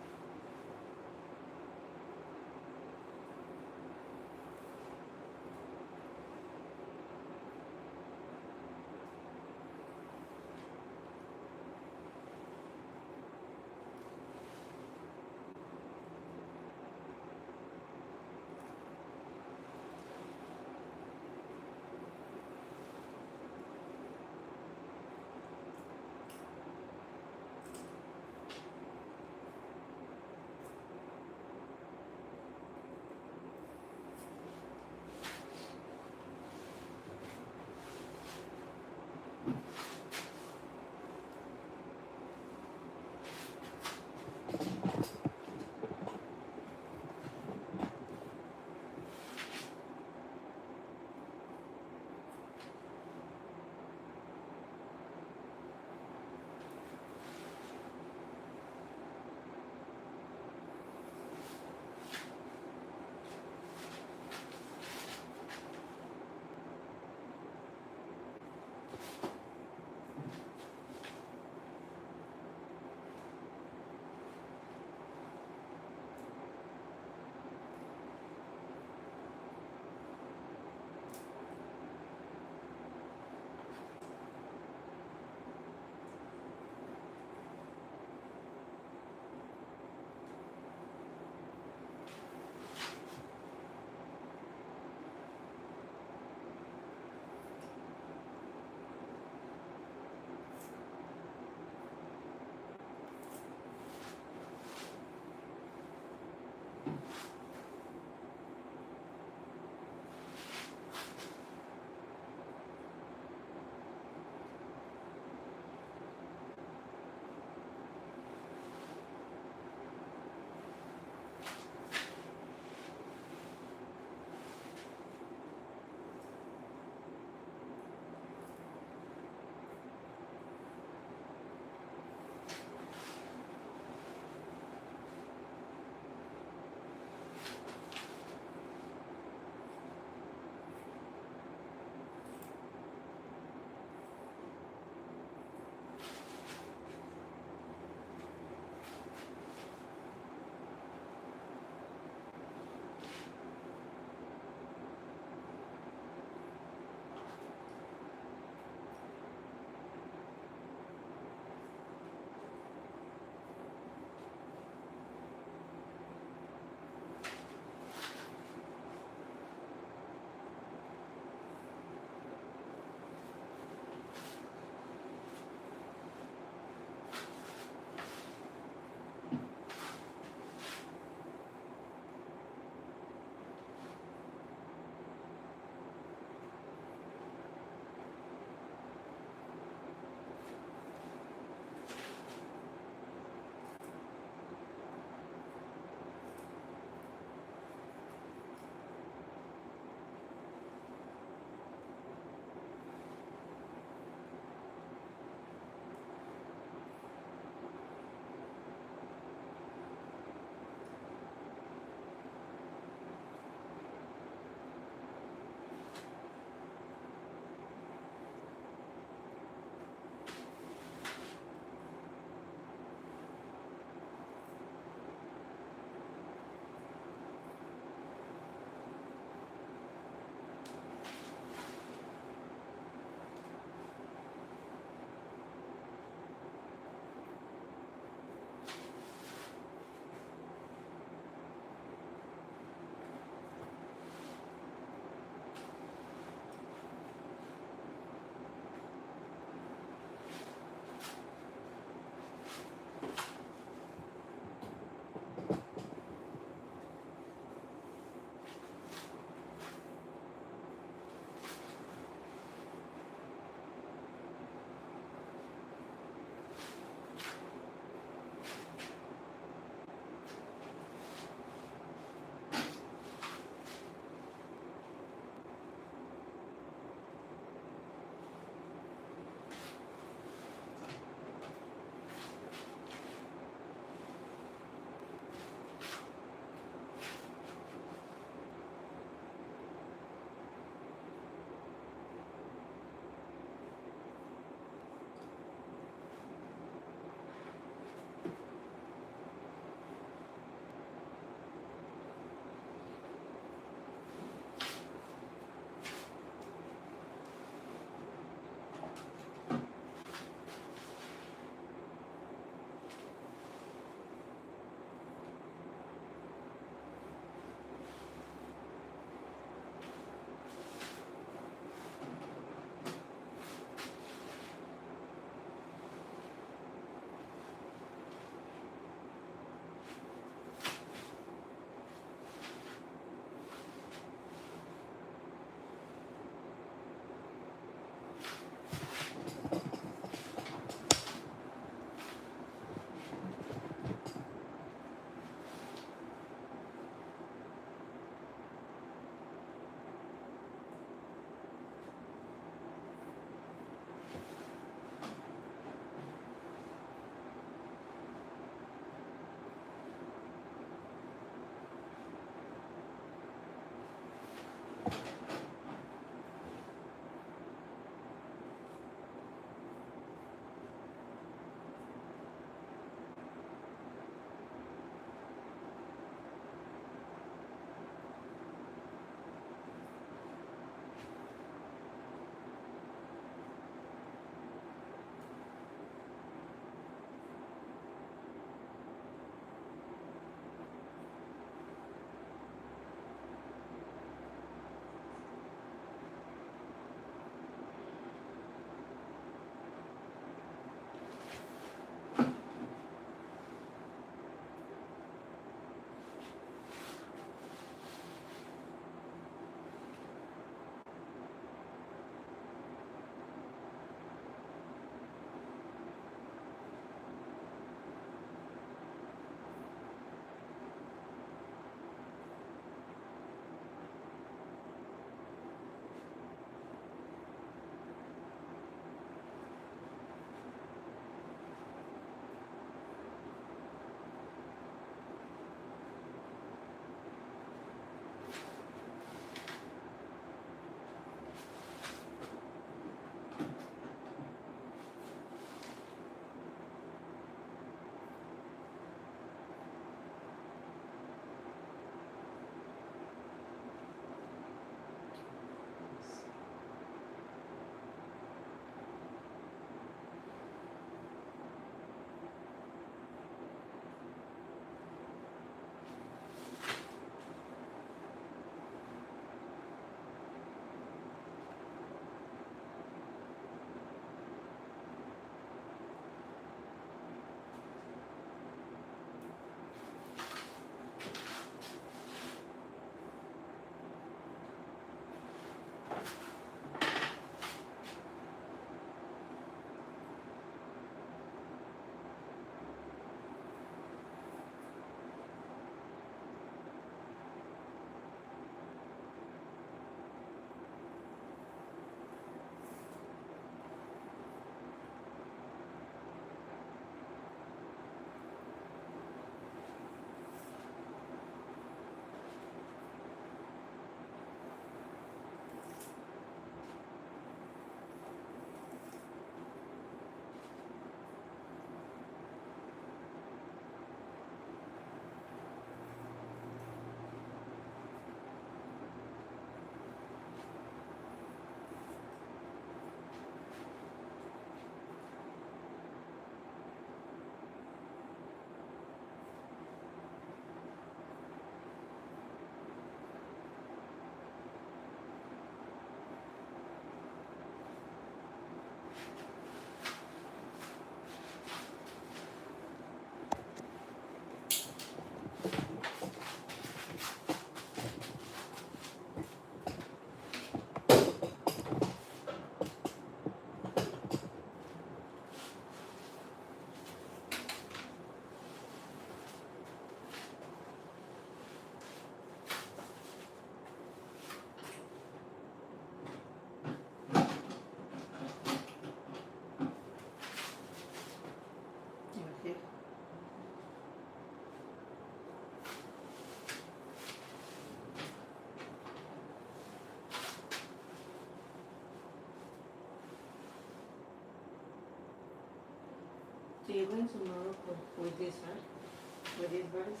So you're going to Morocco with this, right? With these birds?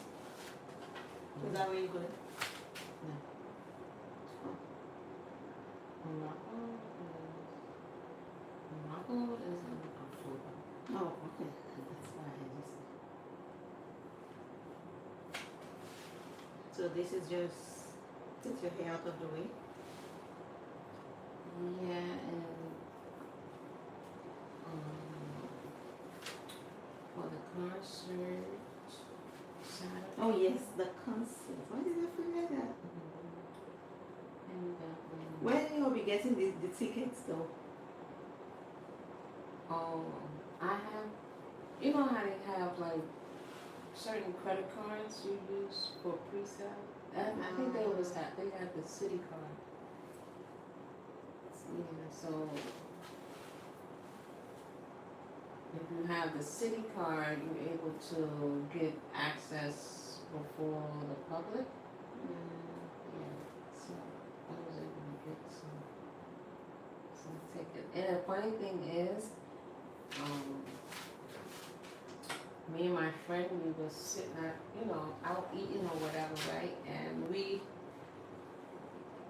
Is that where you're going? Morocco is in October. Oh, okay. That's why I just. So this is just take your hair out of the way. Yeah, and for the concert Saturday. Oh yes, the concert. Why did I forget that? And When you'll be getting the tickets though? oh, I have. You know how they have like certain credit cards you use for pre-sale. I think they had the city card. Yeah, so if you have the city card, you're able to get access before the public. Yeah, so I was able to get some tickets. And the funny thing is, me and my friend, we were sitting at, out eating or whatever, right? And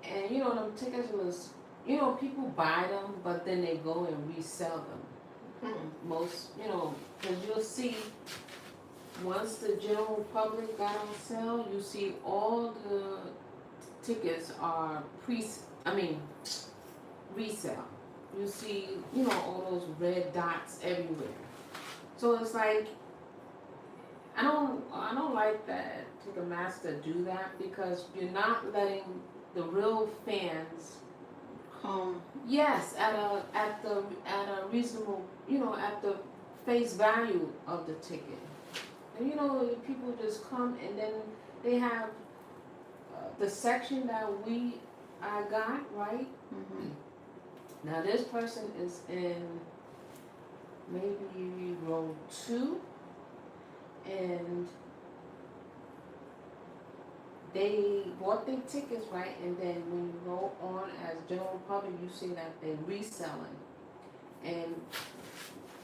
them tickets was, people buy them, but then they go and resell them. Most, because you'll see, once the general public got on sale, you see all the tickets are resale. You see, all those red dots everywhere. So it's like, I don't like that Ticketmaster do that, because you're not letting the real fans Come. yes at a reasonable, at the face value of the ticket. And people just come, and then they have the section that I got, right? Now this person is in maybe row 2, and they bought their tickets, right? And then when you go on as general public, you see that they're reselling. And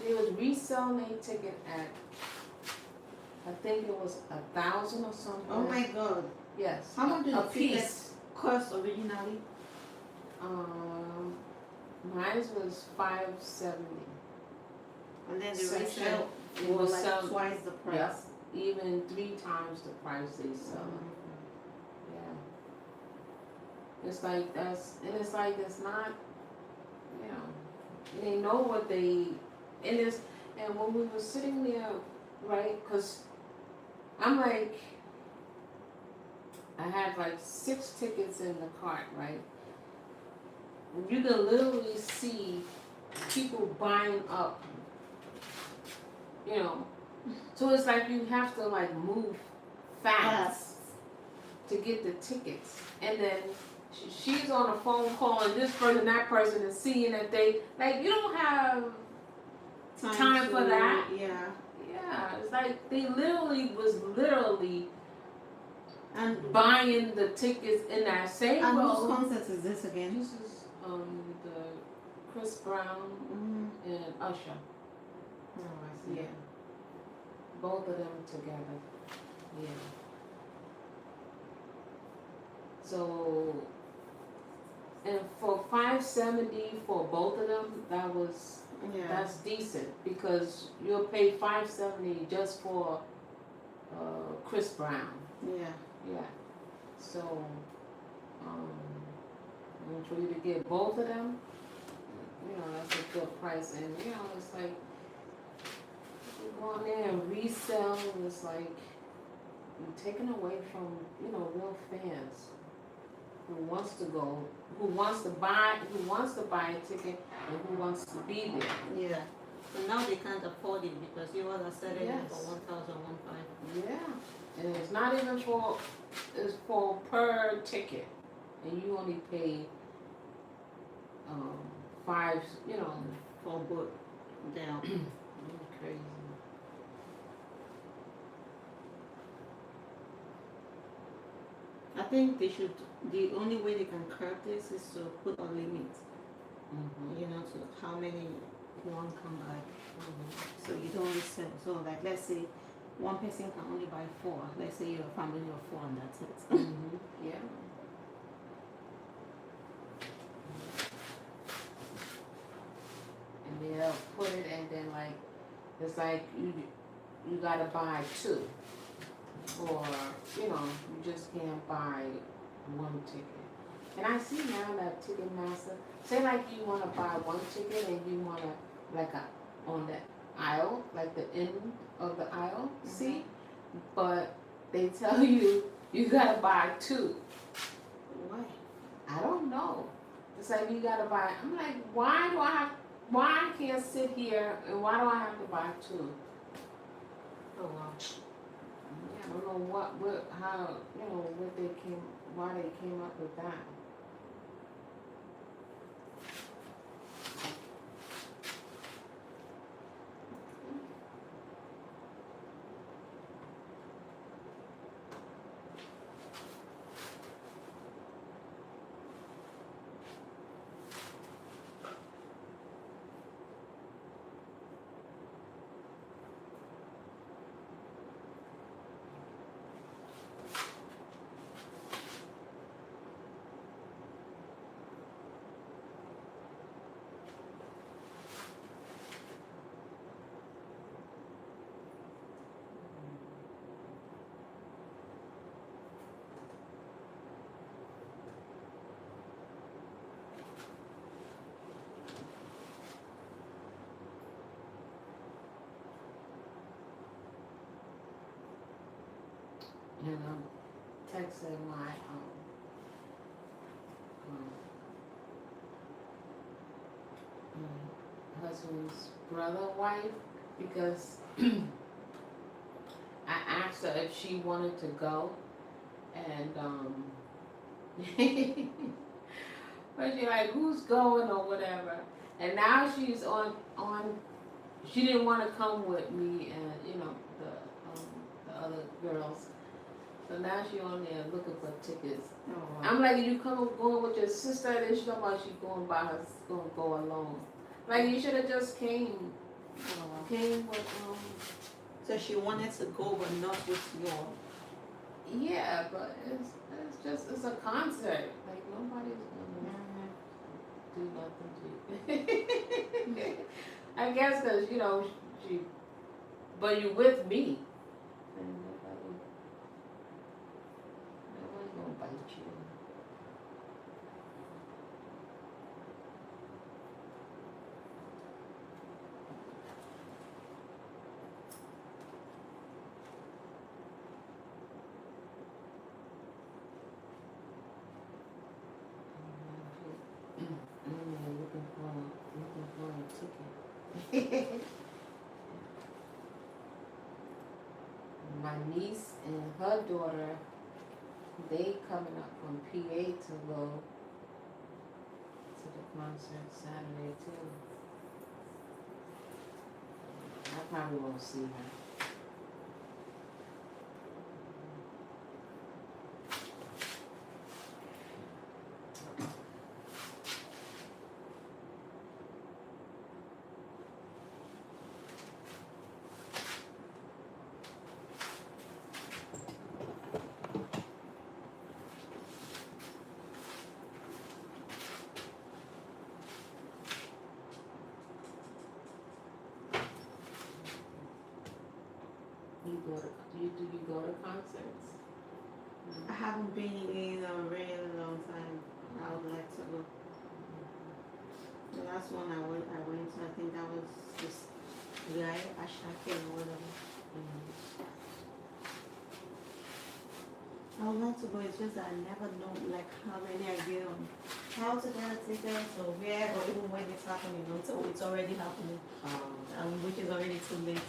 they was reselling their ticket at, I think it was 1,000 or something. Oh my God. Yes. How much did a the ticket piece cost originally? Mine was $5.70. And then the Section, resale it was was like sell- twice the price. Yep. Even 3 times the price they sell it. Yeah. It's like it's not, they know what they, and when we were sitting there, right, because I'm like, I had like 6 tickets in the cart, right? And you can literally see people buying up, So it's like you have to like move fast to get the tickets. And then she's on a phone call, and this person, that person is seeing that they, like, you don't have time for that. Yeah. Yeah, it's like they was literally And buying the tickets in that same and row. whose concert is this again? This is the Chris Brown and Usher. Oh, I see. Yeah. Both of them together. Yeah. So, and for $5.70 for both of them, that's decent, because you'll pay $5.70 just for Chris Brown. Yeah. Yeah. So, and for you to get both of them, that's a good price. And it's like, you go on there and resell, and it's like you're taking away from real fans who wants to buy a ticket, and who wants to be there. Yeah. So now they can't afford it, because you all are selling it for Yes. 1,150. Yeah, and it's not even it's for per ticket, and you only pay 5, for both down. crazy. I think the only way they can curb this is to put a limit, to how many one come by. So you don't sell. So like let's say one person can only buy four. Let's say you're a family of four and that's it. Yeah. And they'll put it, and then like it's like you gotta buy two, or you know you just can't buy one ticket. And I see now that Ticketmaster say like you wanna buy one ticket and you wanna like a on the aisle, like the end of the aisle seat, but they tell you you gotta buy two. Why? I don't know. It's like you gotta buy. I'm like, why I can't sit here and why do I have to buy two? Oh wow. Yeah, I don't know how, why they came up with that. And texted my husband's brother wife because I asked her if she wanted to go, and but she like, who's going or whatever, and now she's on she didn't want to come with me and the other girls. So now she on there looking for tickets. Oh, wow. I'm like, you going with your sister? Then she talking about she going by her, gonna go alone. Like you should have just came with So she wanted to go but not with your. Yeah, but it's a concert. Like nobody's gonna do nothing to you. I guess because she, but you with me. And nobody's gonna bite you. Looking for a ticket. My niece and her daughter, they coming up from PA to go to the concert Saturday too. I probably won't see her. Do you go to concerts? I haven't been in a really long time. I would like to go. The last one I went to, I think that was this guy, Ashake or whatever. I would like to go, it's just that I never know like how many I get on. How to get a ticket or where or even when it's happening until it's already happening. Which is already too late.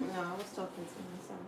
No, I was talking to myself.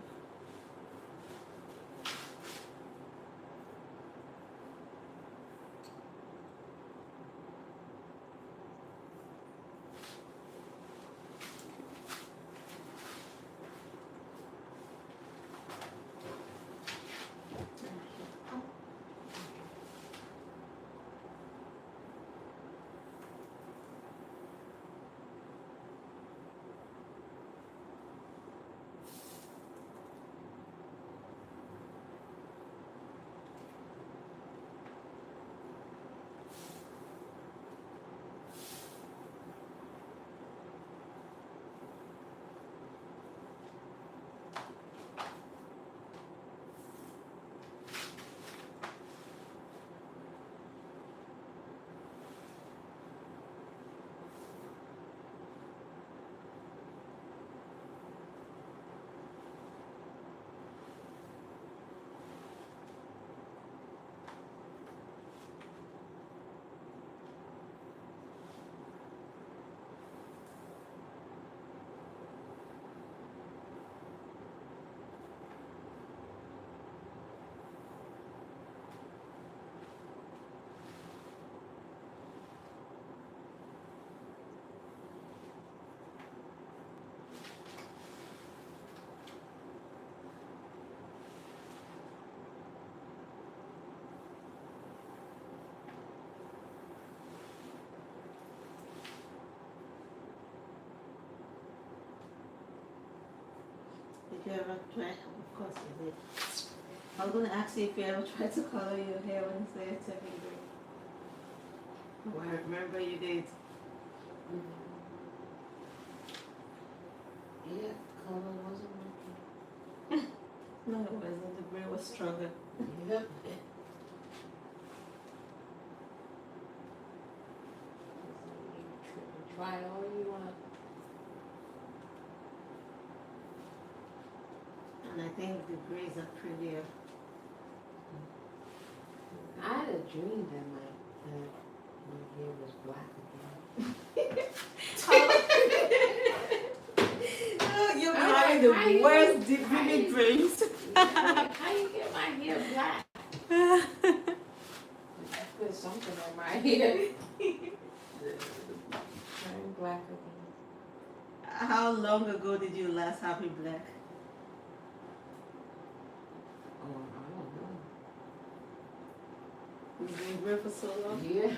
Did you ever try? Of course you did. I was gonna ask you if you ever tried to color your hair when it's there second grade. Oh, I remember you did. Yeah, color wasn't working. No, it wasn't. The gray was stronger. Yep. Try all you want. And I think the grays are prettier. I had a dream that my hair was black again. Oh, you're I'm having like, the worst vivid dreams. How you get my hair black? Put something on my hair. Turn black again. How long ago did you last have it black? Oh, I don't know. You've been gray for so long? Yeah.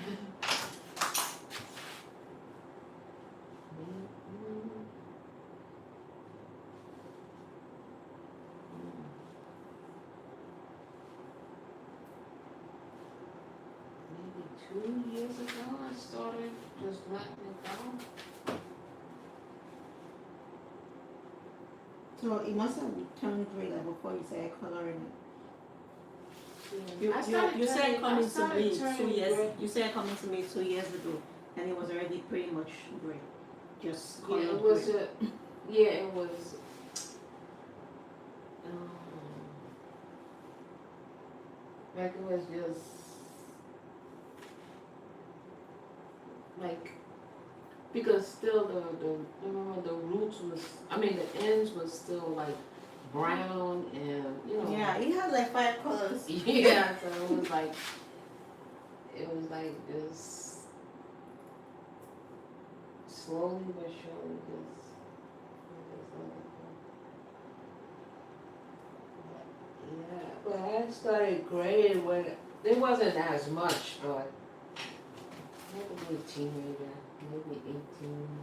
Maybe 2 years ago I started just letting it go. So it must have turned gray like before you started coloring it. You said coming to me 2 years. Gray. You said coming to me 2 years ago, and it was already pretty much gray, just Yeah, colored it was gray. yeah, it was. Like it was just like because still the remember the roots was the ends was still like brown and Yeah, it had like 5 colors. yeah, so it was like this slowly but surely just yeah, but I started graying when it wasn't as much, but maybe a teenager, maybe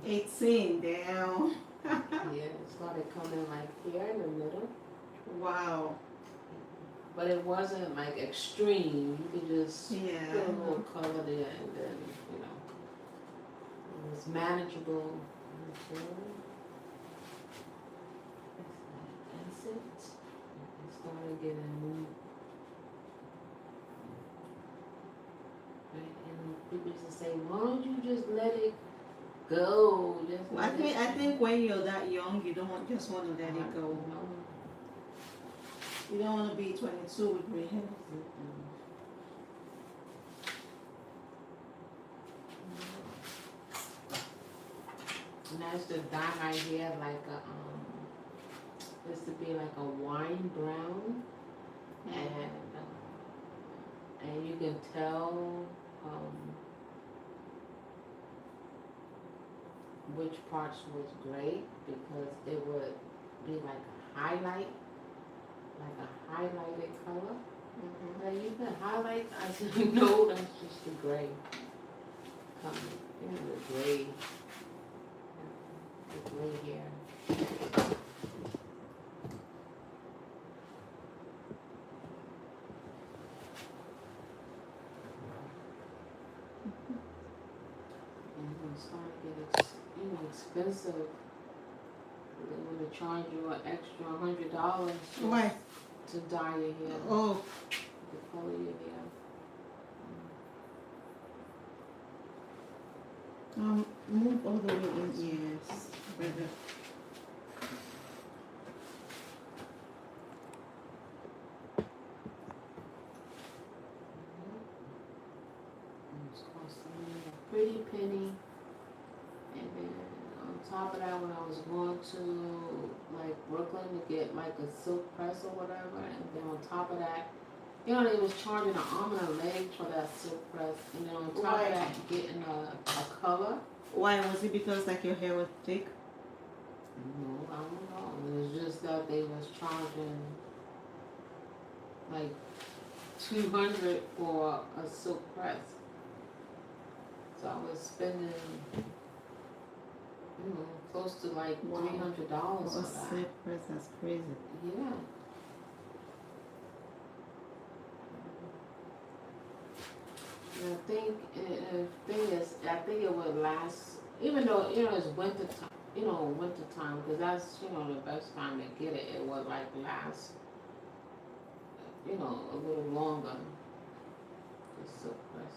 18. 18, damn. Yeah, it started coming like here in the middle. Wow. But it wasn't like extreme. You could just Yeah. put a little color there and then, it was manageable. That's it. It started getting moved. Right? And people used to say, why don't you just let it go? Just Well, let it I think when you're that young, you don't just want to let it go. No. You don't want to be 22 with gray hair. And I used to dye my hair like is to be like a wine brown, and you can tell which parts was great because it would be like a highlight, like a highlighted color. Like you can highlight, I said, no, that's just the gray color. You know, the gray hair. And when it's starting to get expensive, they want to charge you an extra $100 Why? to dye your hair, Oh, to color your hair. move all the way in. Yes, brother. It's costing me a pretty penny. And then on top of that, when I was going to like Brooklyn to get like a silk press or whatever, and then on top of that, you know, they was charging an arm and a leg for that silk press, and then on top Why? of that, getting a color. Why was it? Because like your hair was thick? No, I don't know. It was just that they was charging like $200 for a silk press. So I was spending, close to like Wow. $300 For for a that. silk press, that's crazy. Yeah. And the thing is, I think it would last, even though, it's winter time, because that's, the best time to get it. It would like last, a little longer. The silk press.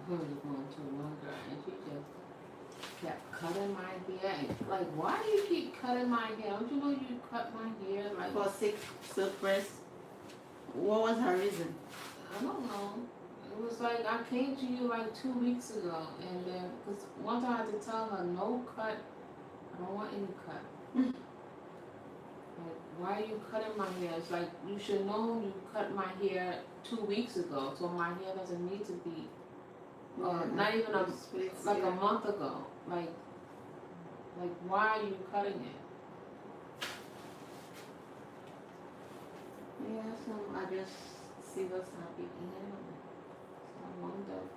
I was going to one girl and she just kept cutting my hair. And, like, why do you keep cutting my hair? Don't you know you cut my hair? Like, For silk press? What was her reason? I don't know. It was like I came to you like 2 weeks ago, and then because one time I had to tell her no cut. I don't want any cut. Like, why are you cutting my hair? It's like you should know you cut my hair 2 weeks ago, so my hair doesn't need to be. Not even a month ago. Like why are you cutting it? Yeah, so I just see what's happening. So I wonder if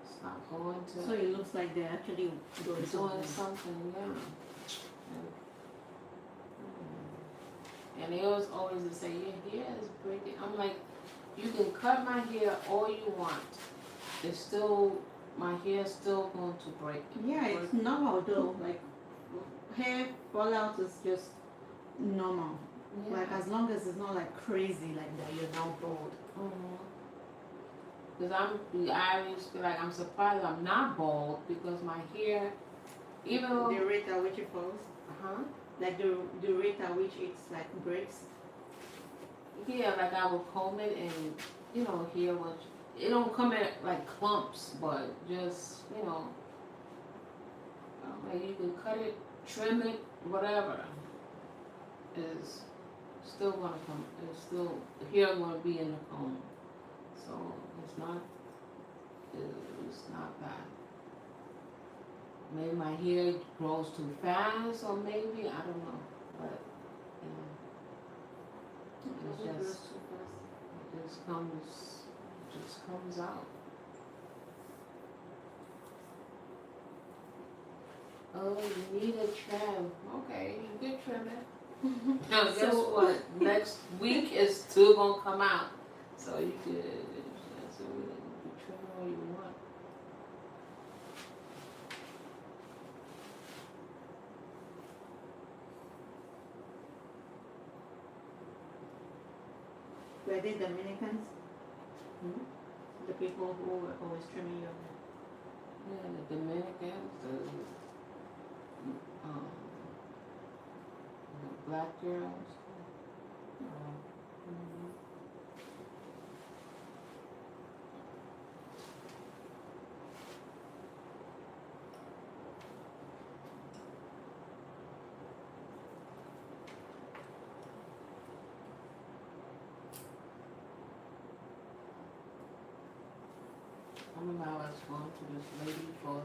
it's not going to. So it looks like they're actually doing something, yeah. And they always say, your hair is breaking. I'm like, you can cut my hair all you want. It's still, my hair's still going to break. Yeah, it's normal though. Like hair fallout is just normal. Yeah. Like as long as it's not like crazy like that, you're not bald. Because I always feel like I'm surprised I'm not bald because my hair, even though. The rate at which it falls? Like the rate at which it's like breaks? Yeah, like I would comb it and, hair was. It don't come in like clumps, but just, like you can cut it, trim it, whatever. Is still gonna come. It's still hair gonna be in the comb, so it's not bad. Maybe my hair grows too fast, or maybe I don't know, but yeah. It's It grows just, too fast. just comes out. Oh, you need a trim. Okay, you can trim it. Now guess So- what? Next week is still gonna come out. So you could, so you can trim it all you want. Were they Dominicans? Hmm? The people who were always trimming your hair? Yeah, the Dominicans, um, the black girls. Mhm. I remember I was going to this lady for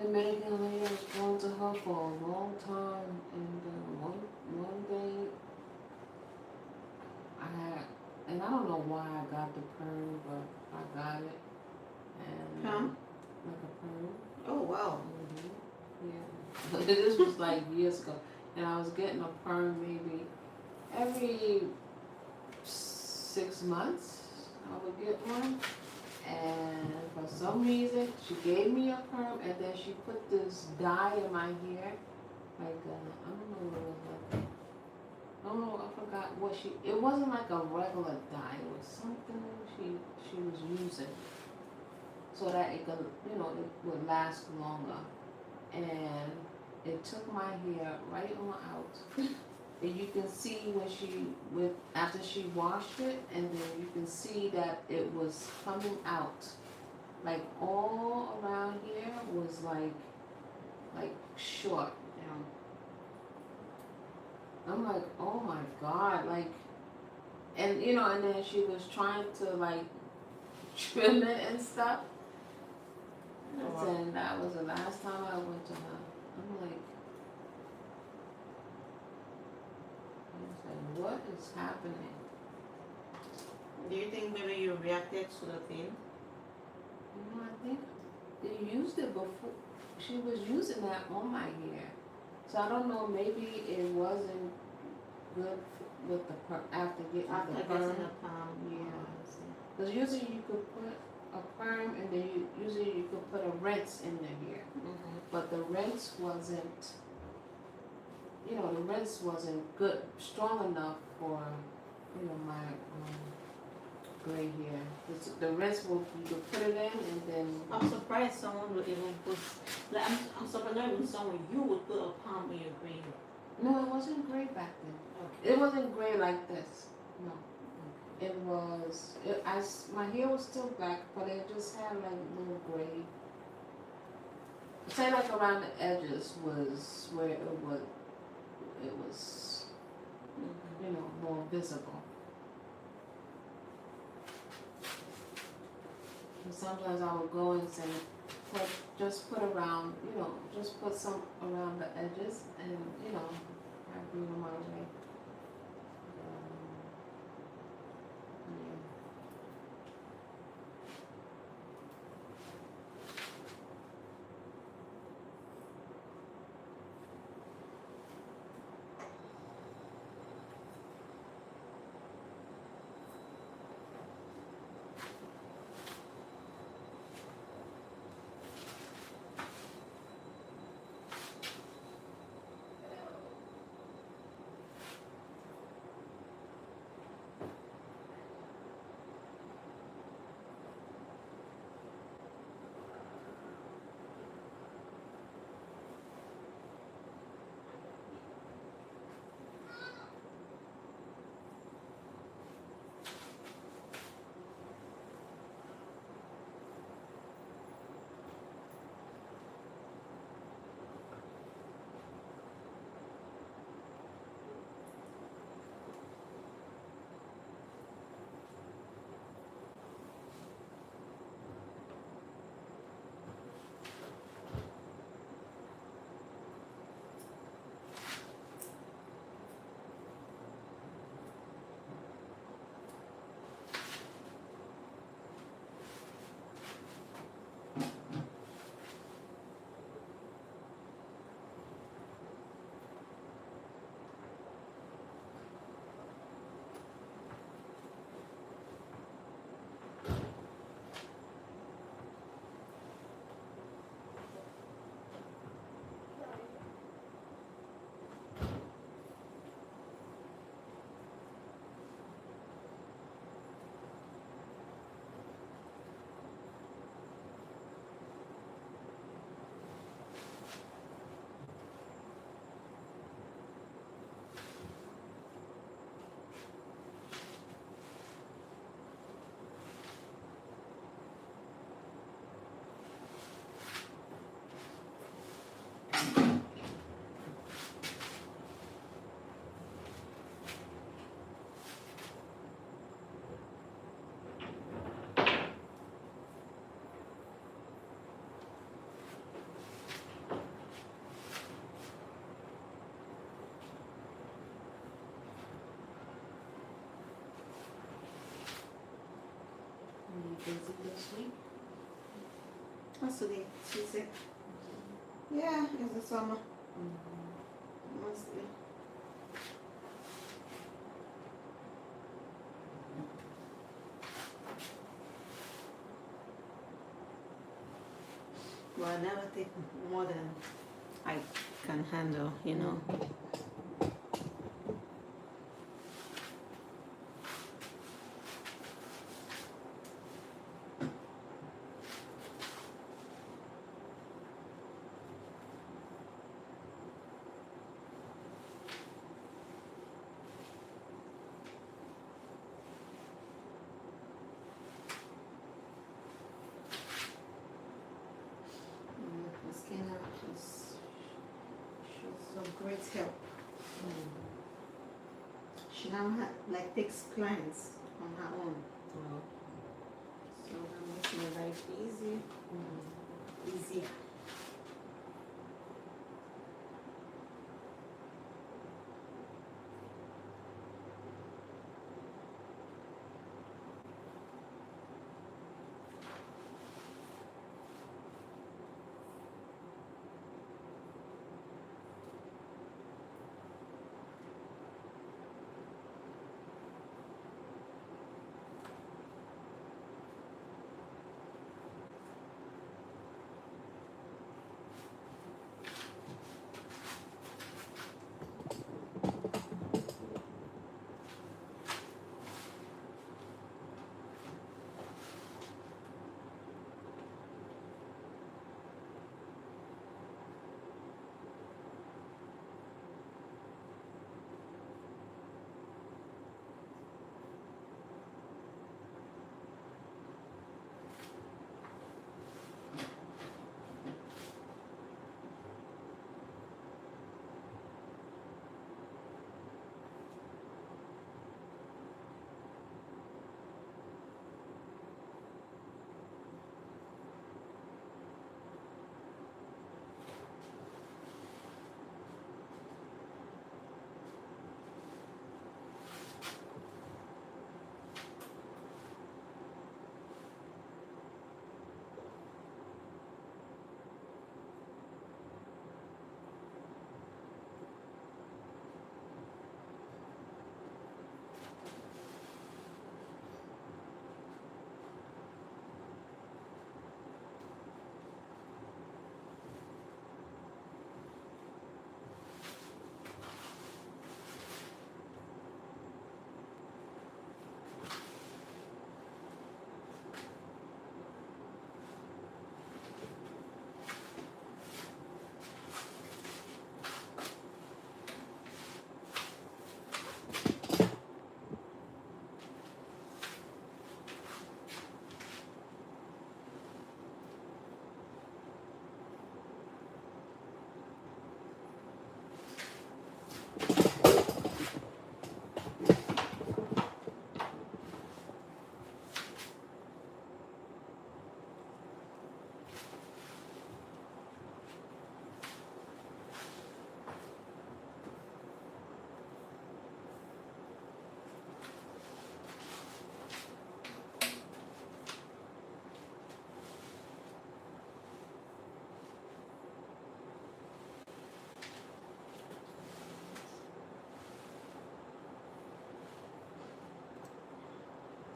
Dominican lady. I was going to her for a long time, and one day I had, and I don't know why I got the perm, but I got it, and Perm? like a perm. Oh wow. Yeah. This was like years ago, and I was getting a perm maybe every 6 months. I would get one. And for some reason, she gave me a perm, and then she put this dye in my hair. Like, I don't know what it was like. I don't know, I forgot what she, it wasn't like a regular dye. It was something she was using. So that it could, you know, it would last longer. And it took my hair right on out. And you can see when after she washed it, and then you can see that it was coming out. Like all around here was like short, you know. I'm like, oh my God, like, and you know, and then she was trying to like trim it and stuff. And that was the last time I went to her. I'm like, what is happening? Do you think maybe you reacted to the thing? You know, I think they used it before. She was using that on my hair. So I don't know, maybe it wasn't good with the after getting After the getting perm. a perm? Yeah. I see. Because usually you could put a perm, and then usually you could put a rinse in the hair. Mm-hmm. But the rinse wasn't, you know, the rinse wasn't good, strong enough for, you know, my gray hair. The rinse will, you could put it in, and then I'm surprised someone would even put, like, I'm surprised with someone you would put a palm in your green. no, it wasn't gray back then. Okay. It wasn't gray like this. No. It was, my hair was still black, but it just had like little gray. Say like around the edges was where it was, Mm-hmm. you know, more visible. And sometimes I would go and say, just put around, you know, just put some around the edges, and you know, I'd be on my way. Yeah. busy this week? What's today? Tuesday? Yeah, it's the summer. Mostly. Well, I never take more than I can handle, you know. Miss Kena she's of great help. She now like takes clients on her own. Oh. So that makes my life easy. Easier.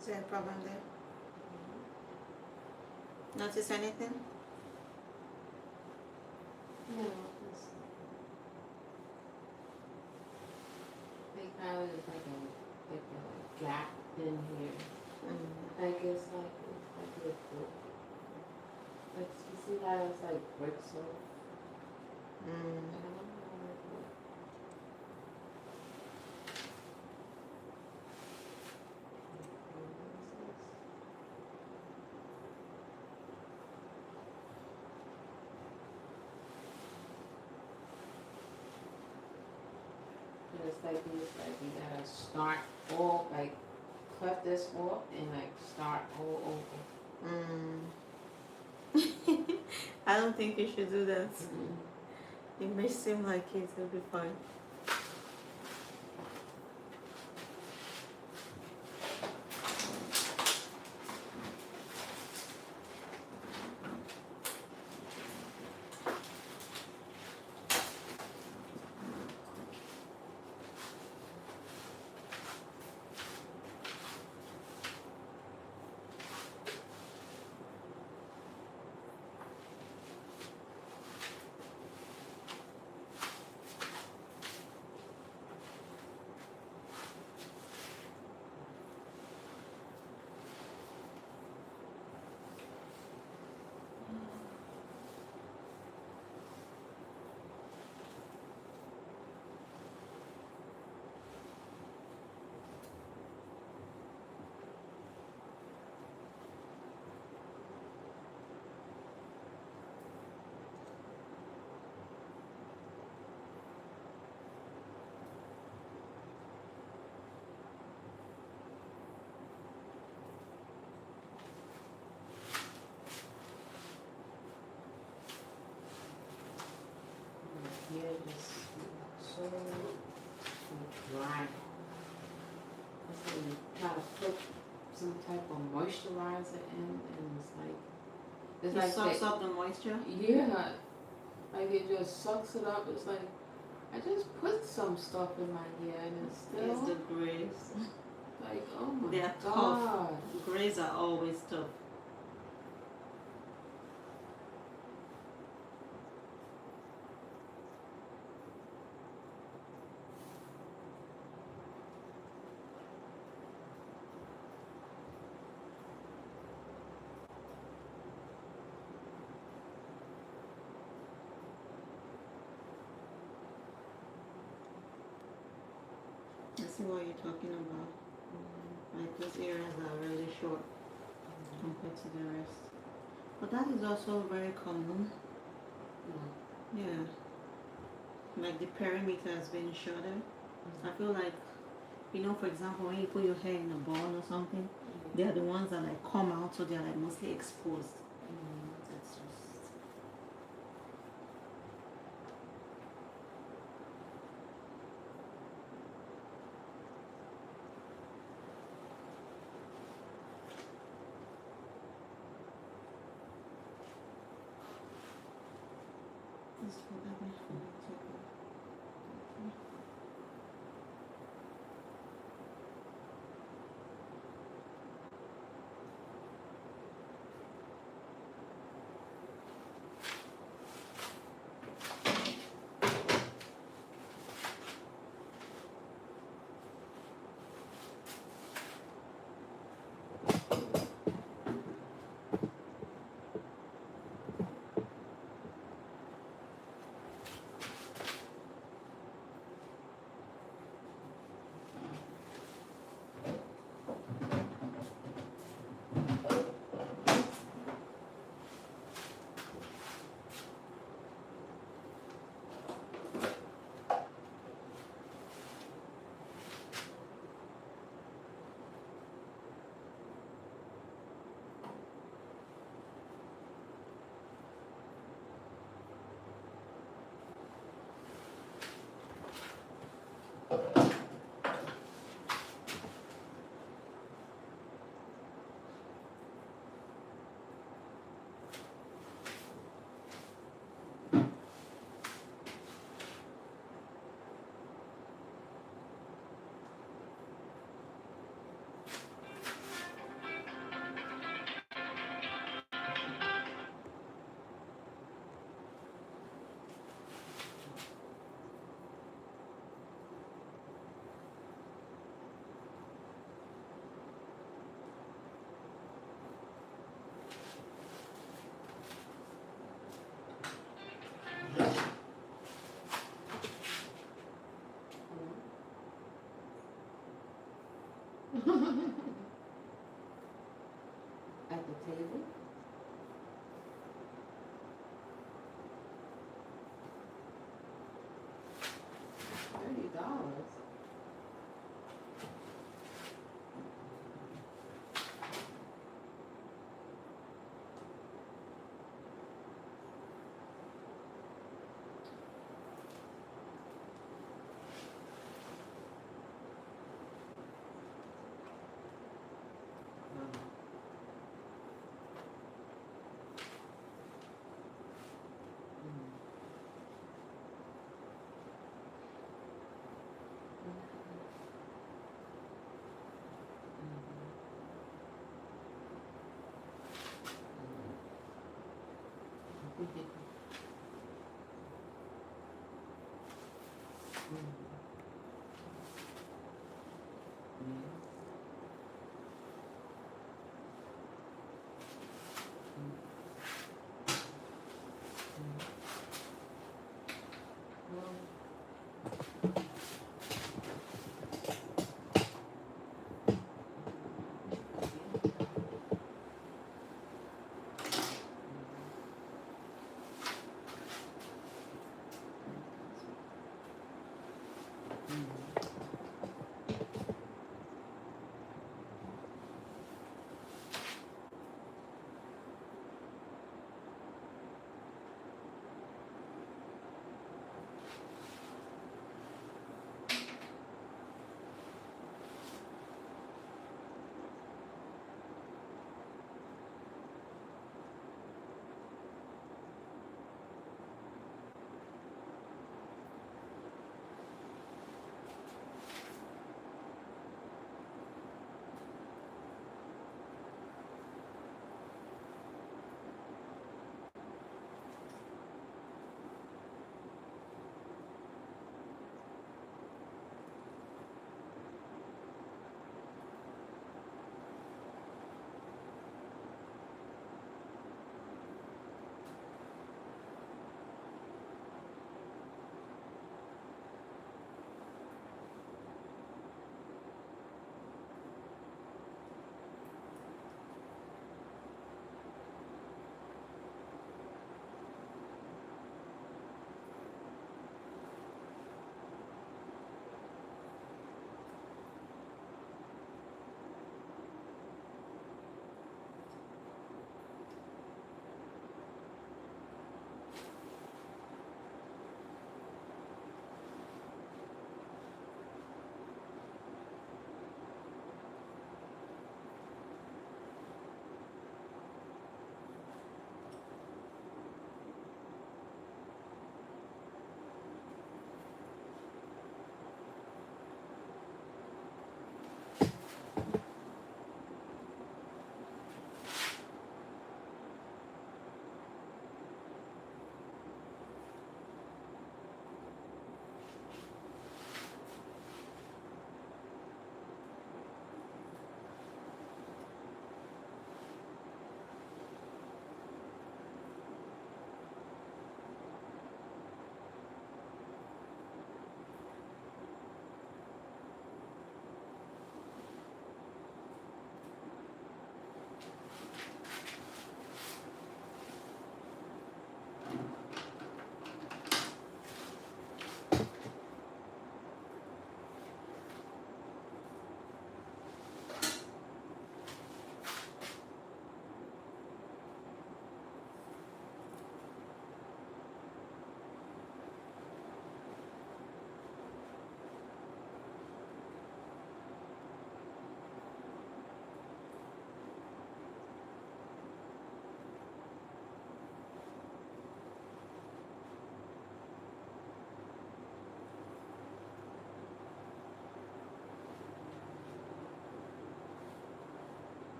Is there a problem there? Notice anything? No, it's like a gap in here. I guess like it's like a book. Like you see how it's like bricks off. I don't know. And it's like you gotta start all like cut this off and like start all over. I don't think you should do that. It may seem like it will be fine. dry. So you try to put some type of moisturizer in, and it's It like sucks up the moisture. yeah, like it just sucks it up. It's like I just put some stuff in my hair, and it's It's still the grays. like, oh my They are tough. god. Grays are always tough. I see what you're talking about. Like those areas are really short compared to the rest. But that is also very common. Yeah. Like the perimeter has been shorter. I feel like, you know, for example, when you put your hair in a bun or something, they are the ones that like come out, so they're like mostly exposed. That's just. This is what I've been feeling too. At the table. $30.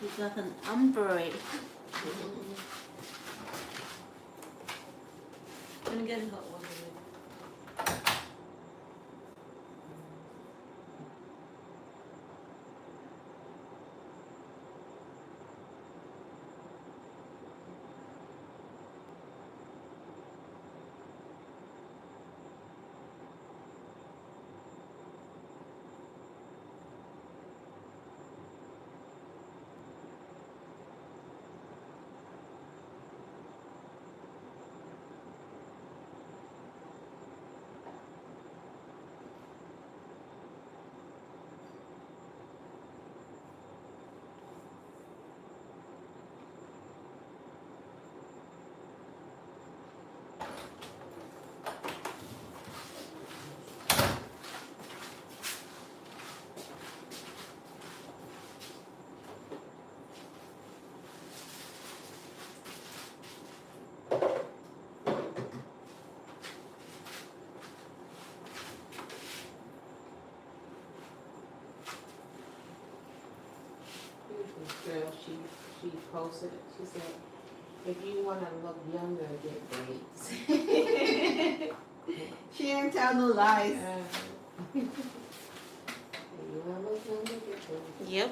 He's like an ombre. I'm getting hot water. This girl, she posted it. She said, if you want to look younger, get braids. She ain't tell no lies. If you want to look younger, get braids. Yep.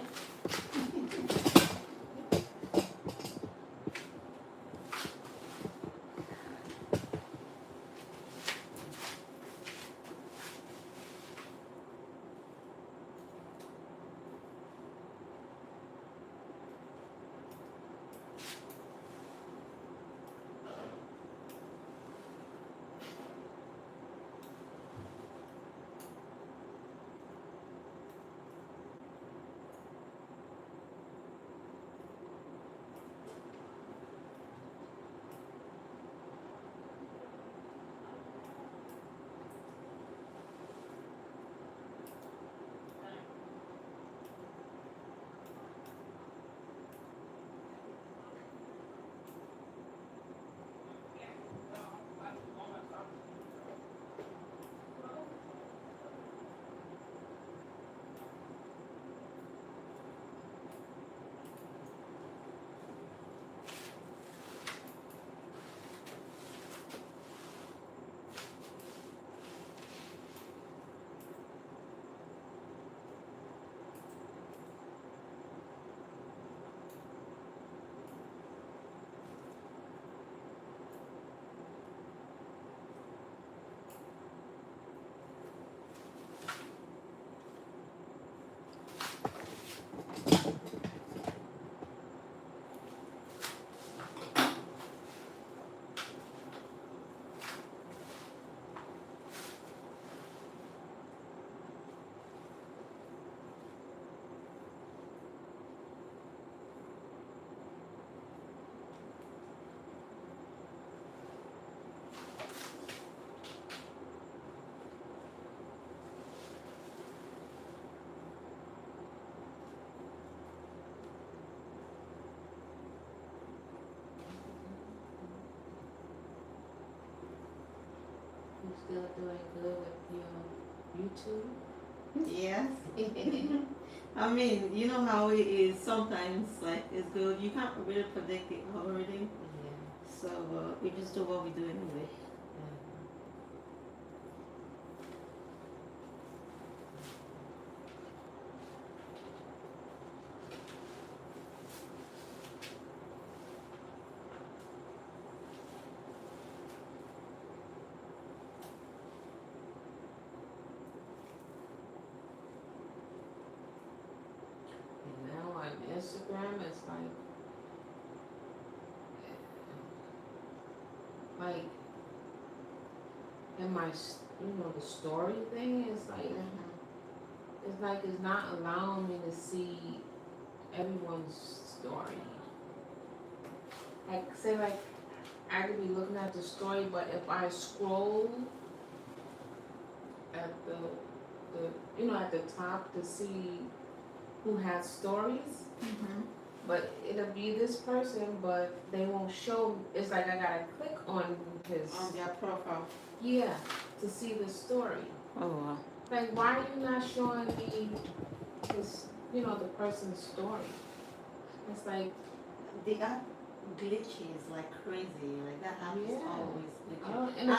You still doing good with your YouTube? Yes. I mean, you know how it is sometimes, like, it's good. You can't really predict it already. Yeah. So we just do what we do anyway. And now on Instagram, it's like in my, the story thing is like, it's not allowing me to see everyone's story. Like, say like, I could be looking at the story, but if I scroll at at the top to see who has stories, but it'll be this person, but they won't show. It's like I gotta click on his their profile. Yeah, to see the story. Oh wow. Like, why are you not showing me his, the person's story? It's like, The app glitches like crazy. Like that app is Yeah. always glitching. and